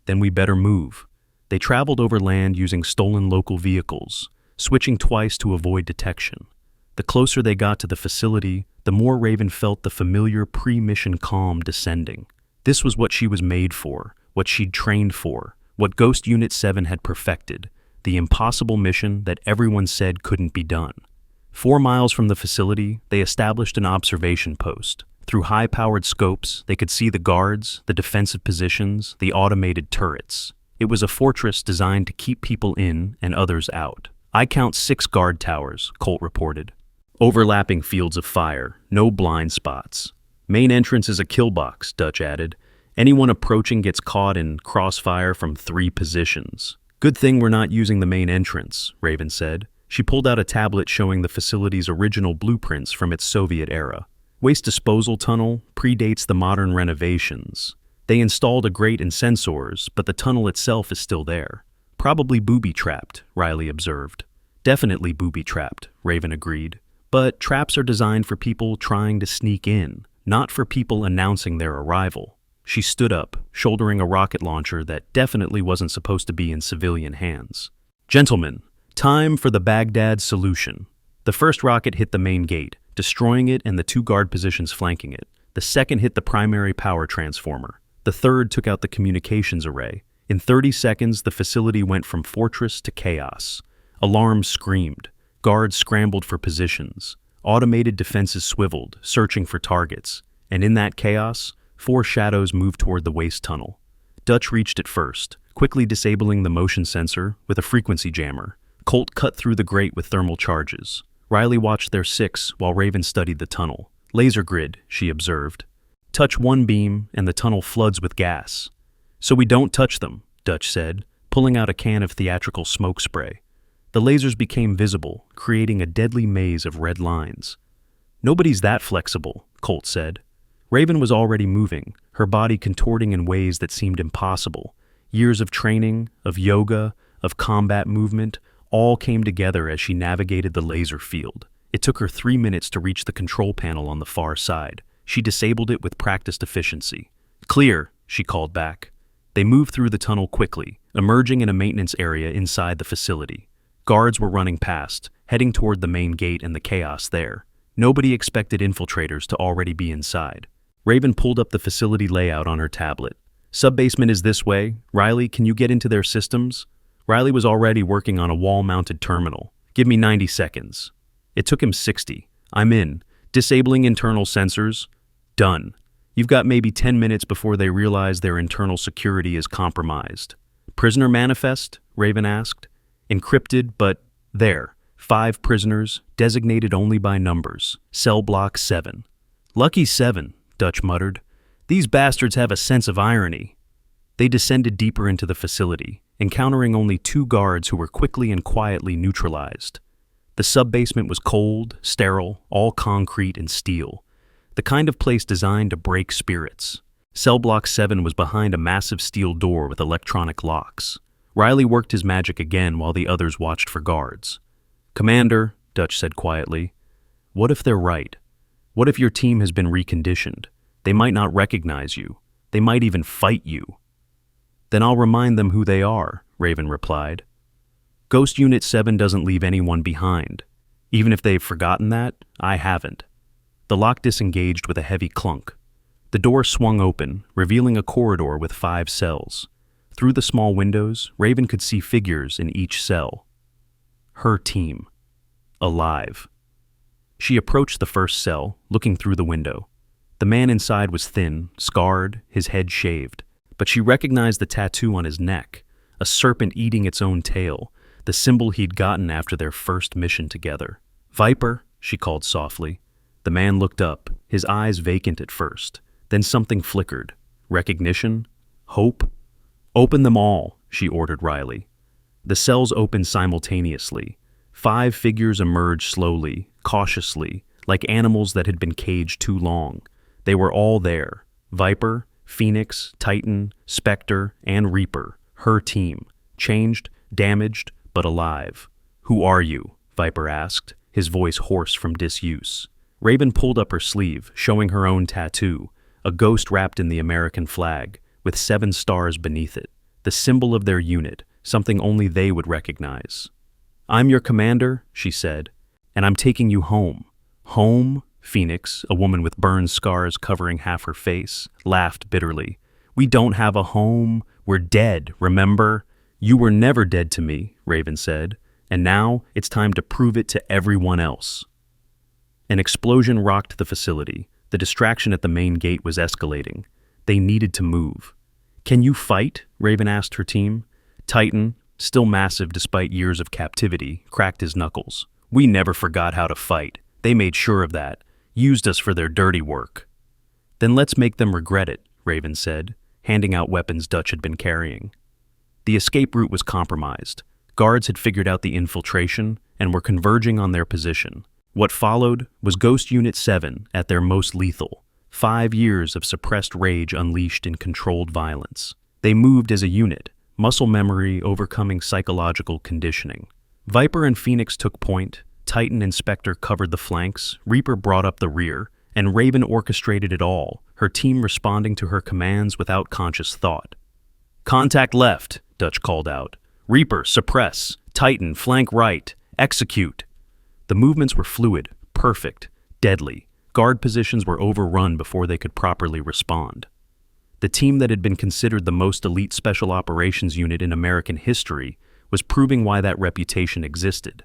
Then we better move. They traveled over land using stolen local vehicles, switching twice to avoid detection. The closer they got to the facility, the more Raven felt the familiar pre-mission calm descending. This was what she was made for, what she'd trained for, what Ghost Unit 7 had perfected, the impossible mission that everyone said couldn't be done. 4 miles from the facility, they established an observation post. Through high-powered scopes, they could see the guards, the defensive positions, the automated turrets. It was a fortress designed to keep people in and others out. I count 6 guard towers, Colt reported. Overlapping fields of fire, no blind spots. Main entrance is a kill box, Dutch added. Anyone approaching gets caught in crossfire from 3 positions. Good thing we're not using the main entrance, Raven said. She pulled out a tablet showing the facility's original blueprints from its Soviet era. Waste disposal tunnel predates the modern renovations. They installed a grate and sensors, but the tunnel itself is still there. Probably booby-trapped, Riley observed. Definitely booby-trapped, Raven agreed. But traps are designed for people trying to sneak in, not for people announcing their arrival. She stood up, shouldering a rocket launcher that definitely wasn't supposed to be in civilian hands. Gentlemen, time for the Baghdad solution. The first rocket hit the main gate, destroying it and the 2 guard positions flanking it. The second hit the primary power transformer. The third took out the communications array. In 30 seconds, the facility went from fortress to chaos. Alarms screamed. Guards scrambled for positions. Automated defenses swiveled, searching for targets. And in that chaos, 4 shadows moved toward the waste tunnel. Dutch reached it first, quickly disabling the motion sensor with a frequency jammer. Colt cut through the grate with thermal charges. Riley watched their 6 while Raven studied the tunnel. Laser grid, she observed. Touch one beam and the tunnel floods with gas. So we don't touch them, Dutch said, pulling out a can of theatrical smoke spray. The lasers became visible, creating a deadly maze of red lines. Nobody's that flexible, Colt said. Raven was already moving, her body contorting in ways that seemed impossible. Years of training, of yoga, of combat movement, all came together as she navigated the laser field. It took her 3 minutes to reach the control panel on the far side. She disabled it with practiced efficiency. Clear, she called back. They moved through the tunnel quickly, emerging in a maintenance area inside the facility. Guards were running past, heading toward the main gate and the chaos there. Nobody expected infiltrators to already be inside. Raven pulled up the facility layout on her tablet. Subbasement is this way. Riley, can you get into their systems? Riley was already working on a wall-mounted terminal. Give me 90 seconds. It took him 60. I'm in. Disabling internal sensors. Done. You've got maybe 10 minutes before they realize their internal security is compromised. Prisoner manifest? Raven asked. Encrypted, but there. 5 prisoners, designated only by numbers. Cell block 7. Lucky 7, Dutch muttered. These bastards have a sense of irony. They descended deeper into the facility, encountering only 2 guards who were quickly and quietly neutralized. The sub-basement was cold, sterile, all concrete and steel. The kind of place designed to break spirits. Cell block 7 was behind a massive steel door with electronic locks. Riley worked his magic again while the others watched for guards. Commander, Dutch said quietly, what if they're right? What if your team has been reconditioned? They might not recognize you. They might even fight you. Then I'll remind them who they are, Raven replied. Ghost Unit 7 doesn't leave anyone behind. Even if they've forgotten that, I haven't. The lock disengaged with a heavy clunk. The door swung open, revealing a corridor with 5 cells. Through the small windows, Raven could see figures in each cell. Her team. Alive. She approached the first cell, looking through the window. The man inside was thin, scarred, his head shaved, but she recognized the tattoo on his neck, a serpent eating its own tail, the symbol he'd gotten after their first mission together. "Viper," she called softly. The man looked up, his eyes vacant at first. Then something flickered. Recognition? Hope? "Open them all," she ordered wryly. The cells opened simultaneously. 5 figures emerged slowly, cautiously, like animals that had been caged too long. They were all there. Viper, Phoenix, Titan, Spectre, and Reaper. Her team. Changed, damaged, but alive. "Who are you?" Viper asked, his voice hoarse from disuse. Raven pulled up her sleeve, showing her own tattoo, a ghost wrapped in the American flag, with 7 stars beneath it, the symbol of their unit, something only they would recognize. "I'm your commander," she said, "and I'm taking you home." "Home?" Phoenix, a woman with burn scars covering half her face, laughed bitterly. "We don't have a home. We're dead, remember?" "You were never dead to me," Raven said, "and now it's time to prove it to everyone else." An explosion rocked the facility. The distraction at the main gate was escalating. They needed to move. "Can you fight?" Raven asked her team. Titan, still massive despite years of captivity, cracked his knuckles. "We never forgot how to fight. They made sure of that. Used us for their dirty work." "Then let's make them regret it," Raven said, handing out weapons Dutch had been carrying. The escape route was compromised. Guards had figured out the infiltration and were converging on their position. What followed was Ghost Unit 7 at their most lethal. 5 years of suppressed rage unleashed in controlled violence. They moved as a unit, muscle memory overcoming psychological conditioning. Viper and Phoenix took point, Titan and Spectre covered the flanks, Reaper brought up the rear, and Raven orchestrated it all, her team responding to her commands without conscious thought. "Contact left," Dutch called out. "Reaper, suppress. Titan, flank right. Execute." The movements were fluid, perfect, deadly. Guard positions were overrun before they could properly respond. The team that had been considered the most elite special operations unit in American history was proving why that reputation existed.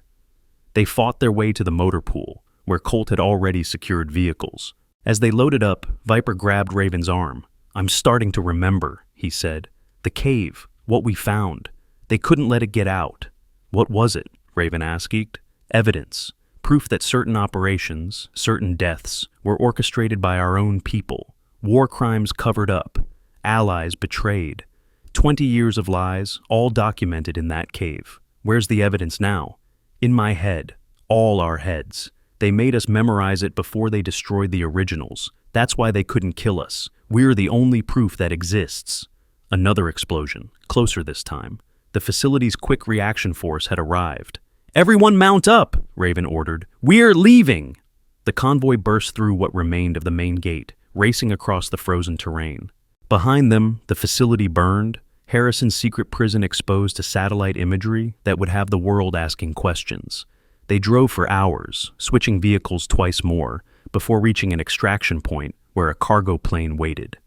They fought their way to the motor pool, where Colt had already secured vehicles. As they loaded up, Viper grabbed Raven's arm. "I'm starting to remember," he said. "The cave, what we found. They couldn't let it get out." "What was it?" Raven asked. "Evidence. Proof that certain operations, certain deaths, were orchestrated by our own people. War crimes covered up. Allies betrayed. 20 years of lies, all documented in that cave. Where's the evidence now? In my head. All our heads. They made us memorize it before they destroyed the originals. That's why they couldn't kill us. We're the only proof that exists." Another explosion, closer this time. The facility's quick reaction force had arrived. "Everyone mount up," Raven ordered. "We're leaving!" The convoy burst through what remained of the main gate, racing across the frozen terrain. Behind them, the facility burned, Harrison's secret prison exposed to satellite imagery that would have the world asking questions. They drove for hours, switching vehicles twice more, before reaching an extraction point where a cargo plane waited.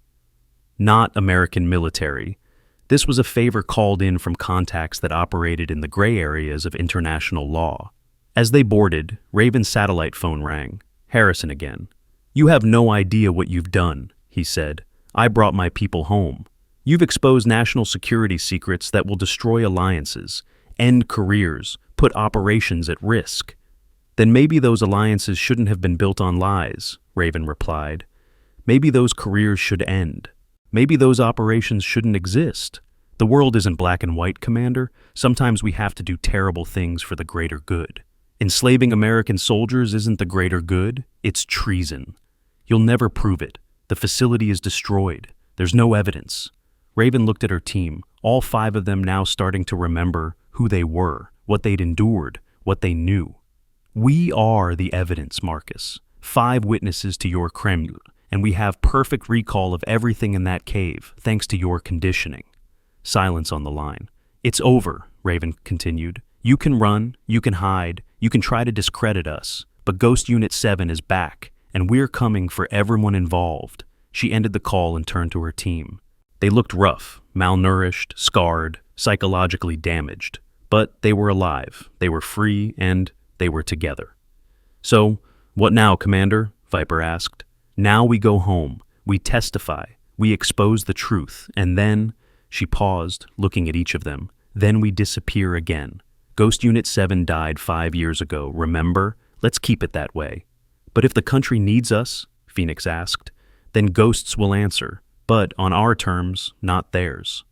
Not American military. This was a favor called in from contacts that operated in the gray areas of international law. As they boarded, Raven's satellite phone rang. Harrison again. "You have no idea what you've done," he said. "I brought my people home. You've exposed national security secrets that will destroy alliances, end careers, put operations at risk." "Then maybe those alliances shouldn't have been built on lies," Raven replied. "Maybe those careers should end. Maybe those operations shouldn't exist. The world isn't black and white, Commander. Sometimes we have to do terrible things for the greater good. Enslaving American soldiers isn't the greater good, it's treason. You'll never prove it. The facility is destroyed. There's no evidence." Raven looked at her team, all 5 of them now starting to remember who they were, what they'd endured, what they knew. "We are the evidence, Marcus. 5 witnesses to your Kremlin, and we have perfect recall of everything in that cave, thanks to your conditioning." Silence on the line. "It's over," Raven continued. You can run, you can hide, you can try to discredit us, but Ghost Unit 7 is back, and we're coming for everyone involved." She ended the call and turned to her team. They looked rough, malnourished, scarred, psychologically damaged. But they were alive, they were free, and they were together. "So, what now, Commander?" Viper asked. "Now we go home, we testify, we expose the truth, and then—" She paused, looking at each of them. "Then we disappear again. Ghost Unit 7 died 5 years ago, remember? Let's keep it that way." "But if the country needs us," Phoenix asked, "then ghosts will answer, but on our terms, not theirs."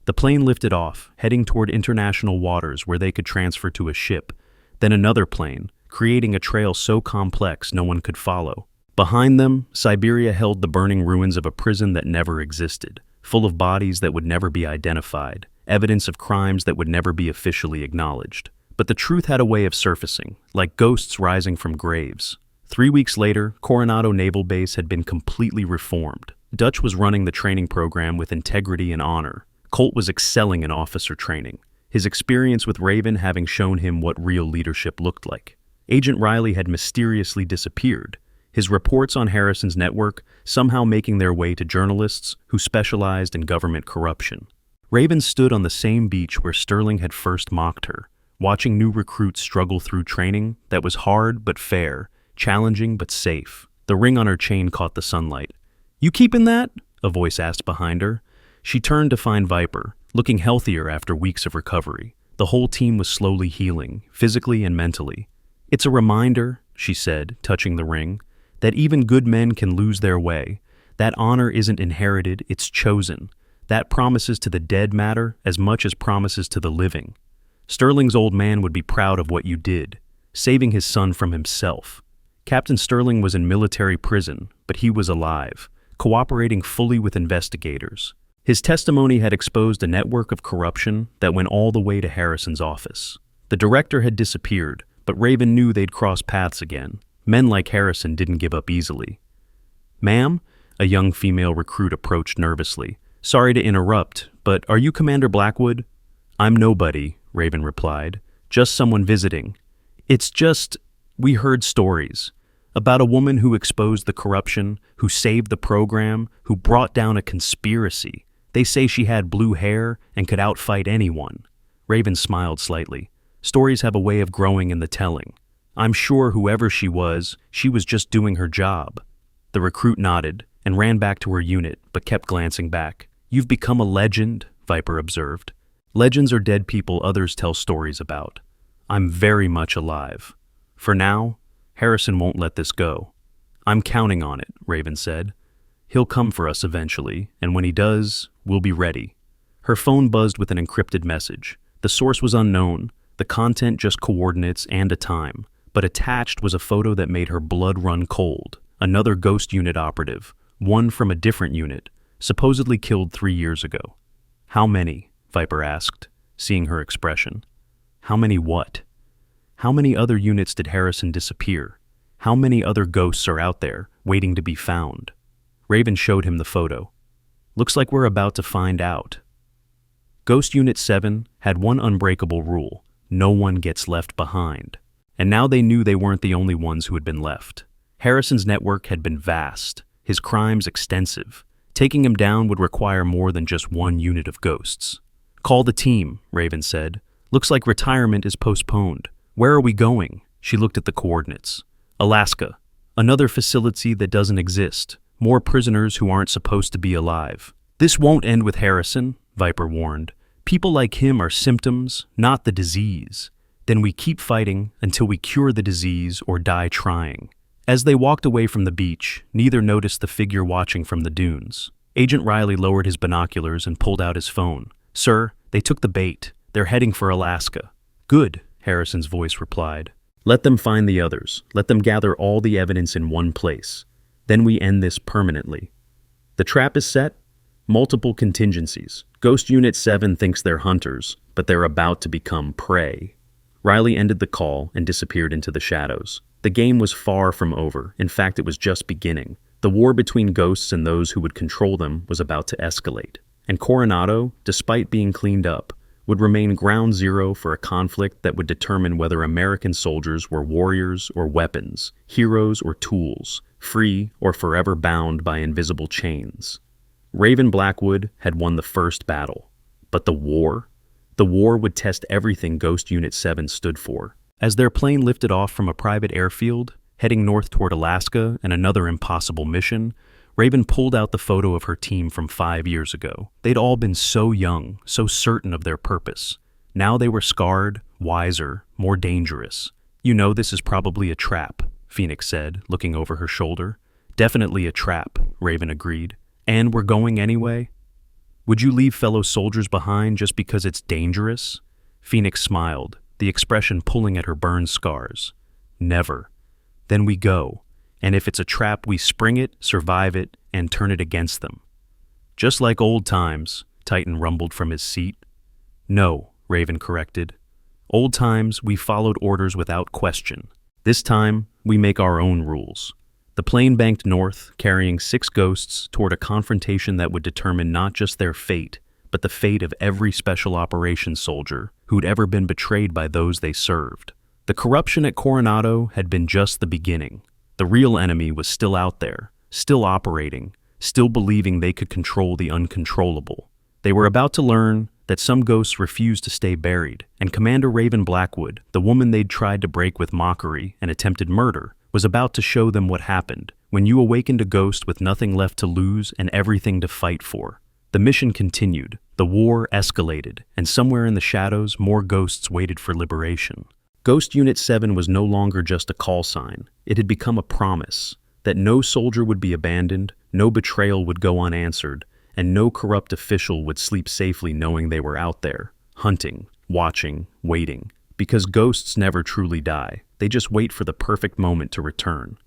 The plane lifted off, heading toward international waters where they could transfer to a ship, then another plane, creating a trail so complex no one could follow. Behind them, Siberia held the burning ruins of a prison that never existed, full of bodies that would never be identified, evidence of crimes that would never be officially acknowledged. But the truth had a way of surfacing, like ghosts rising from graves. 3 weeks later, Coronado Naval Base had been completely reformed. Dutch was running the training program with integrity and honor. Colt was excelling in officer training, his experience with Raven having shown him what real leadership looked like. Agent Riley had mysteriously disappeared, his reports on Harrison's network somehow making their way to journalists who specialized in government corruption. Raven stood on the same beach where Sterling had first mocked her, watching new recruits struggle through training that was hard but fair, challenging but safe. The ring on her chain caught the sunlight. "You keepin' that?" a voice asked behind her. She turned to find Viper, looking healthier after weeks of recovery. The whole team was slowly healing, physically and mentally. "It's a reminder," she said, touching the ring, "that even good men can lose their way. That honor isn't inherited, it's chosen. That promises to the dead matter as much as promises to the living. Sterling's old man would be proud of what you did, saving his son from himself. Captain Sterling was in military prison, but he was alive, cooperating fully with investigators. His testimony had exposed a network of corruption that went all the way to Harrison's office. The director had disappeared, but Raven knew they'd cross paths again. Men like Harrison didn't give up easily. "Ma'am?" A young female recruit approached nervously. "Sorry to interrupt, but are you Commander Blackwood?" "I'm nobody," Raven replied. "Just someone visiting. It's just, we heard stories about a woman who exposed the corruption, who saved the program, who brought down a conspiracy. They say she had blue hair and could outfight anyone." Raven smiled slightly. "Stories have a way of growing in the telling. I'm sure whoever she was just doing her job." The recruit nodded and ran back to her unit, but kept glancing back. "You've become a legend," Viper observed. "Legends are dead people others tell stories about. I'm very much alive. For now, Harrison won't let this go." "I'm counting on it," Raven said. "He'll come for us eventually, and when he does, we'll be ready." Her phone buzzed with an encrypted message. The source was unknown, the content just coordinates and a time, but attached was a photo that made her blood run cold. Another Ghost Unit operative, one from a different unit, supposedly killed 3 years ago. "How many?" Viper asked, seeing her expression. "How many what? How many other units did Harrison disappear? How many other ghosts are out there, waiting to be found?" Raven showed him the photo. "Looks like we're about to find out." Ghost Unit 7 had one unbreakable rule: no one gets left behind. And now they knew they weren't the only ones who had been left. Harrison's network had been vast, his crimes extensive. Taking him down would require more than just one unit of ghosts. "Call the team," Raven said. "Looks like retirement is postponed. Where are we going?" She looked at the coordinates. "Alaska. Another facility that doesn't exist. More prisoners who aren't supposed to be alive." "This won't end with Harrison," Viper warned. "People like him are symptoms, not the disease. Then we keep fighting until we cure the disease or die trying." As they walked away from the beach, neither noticed the figure watching from the dunes. Agent Riley lowered his binoculars and pulled out his phone. "Sir, they took the bait. They're heading for Alaska." "Good," Harrison's voice replied. "Let them find the others. Let them gather all the evidence in one place. Then we end this permanently." The trap is set. Multiple contingencies. Ghost Unit 7 thinks they're hunters, but they're about to become prey. Riley ended the call and disappeared into the shadows. The game was far from over. In fact, it was just beginning. The war between ghosts and those who would control them was about to escalate. And Coronado, despite being cleaned up, would remain ground zero for a conflict that would determine whether American soldiers were warriors or weapons, heroes or tools, free or forever bound by invisible chains. Raven Blackwood had won the first battle. But the war? The war would test everything Ghost Unit 7 stood for. As their plane lifted off from a private airfield, heading north toward Alaska and another impossible mission, Raven pulled out the photo of her team from 5 years ago. They'd all been so young, so certain of their purpose. Now they were scarred, wiser, more dangerous. "You know this is probably a trap," Phoenix said, looking over her shoulder. "Definitely a trap," Raven agreed. "And we're going anyway?" "Would you leave fellow soldiers behind just because it's dangerous?" Phoenix smiled, the expression pulling at her burn scars. "Never. Then we go. And if it's a trap, we spring it, survive it, and turn it against them." "Just like old times," Titan rumbled from his seat. "No," Raven corrected. "Old times, we followed orders without question. This time, we make our own rules." The plane banked north, carrying 6 ghosts toward a confrontation that would determine not just their fate, but the fate of every special operations soldier who'd ever been betrayed by those they served. The corruption at Coronado had been just the beginning. The real enemy was still out there, still operating, still believing they could control the uncontrollable. They were about to learn that some ghosts refused to stay buried, and Commander Raven Blackwood, the woman they'd tried to break with mockery and attempted murder, was about to show them what happened when you awakened a ghost with nothing left to lose and everything to fight for. The mission continued, the war escalated, and somewhere in the shadows, more ghosts waited for liberation. Ghost Unit 7 was no longer just a call sign. It had become a promise that no soldier would be abandoned, no betrayal would go unanswered, and no corrupt official would sleep safely knowing they were out there, hunting, watching, waiting. Because ghosts never truly die. They just wait for the perfect moment to return.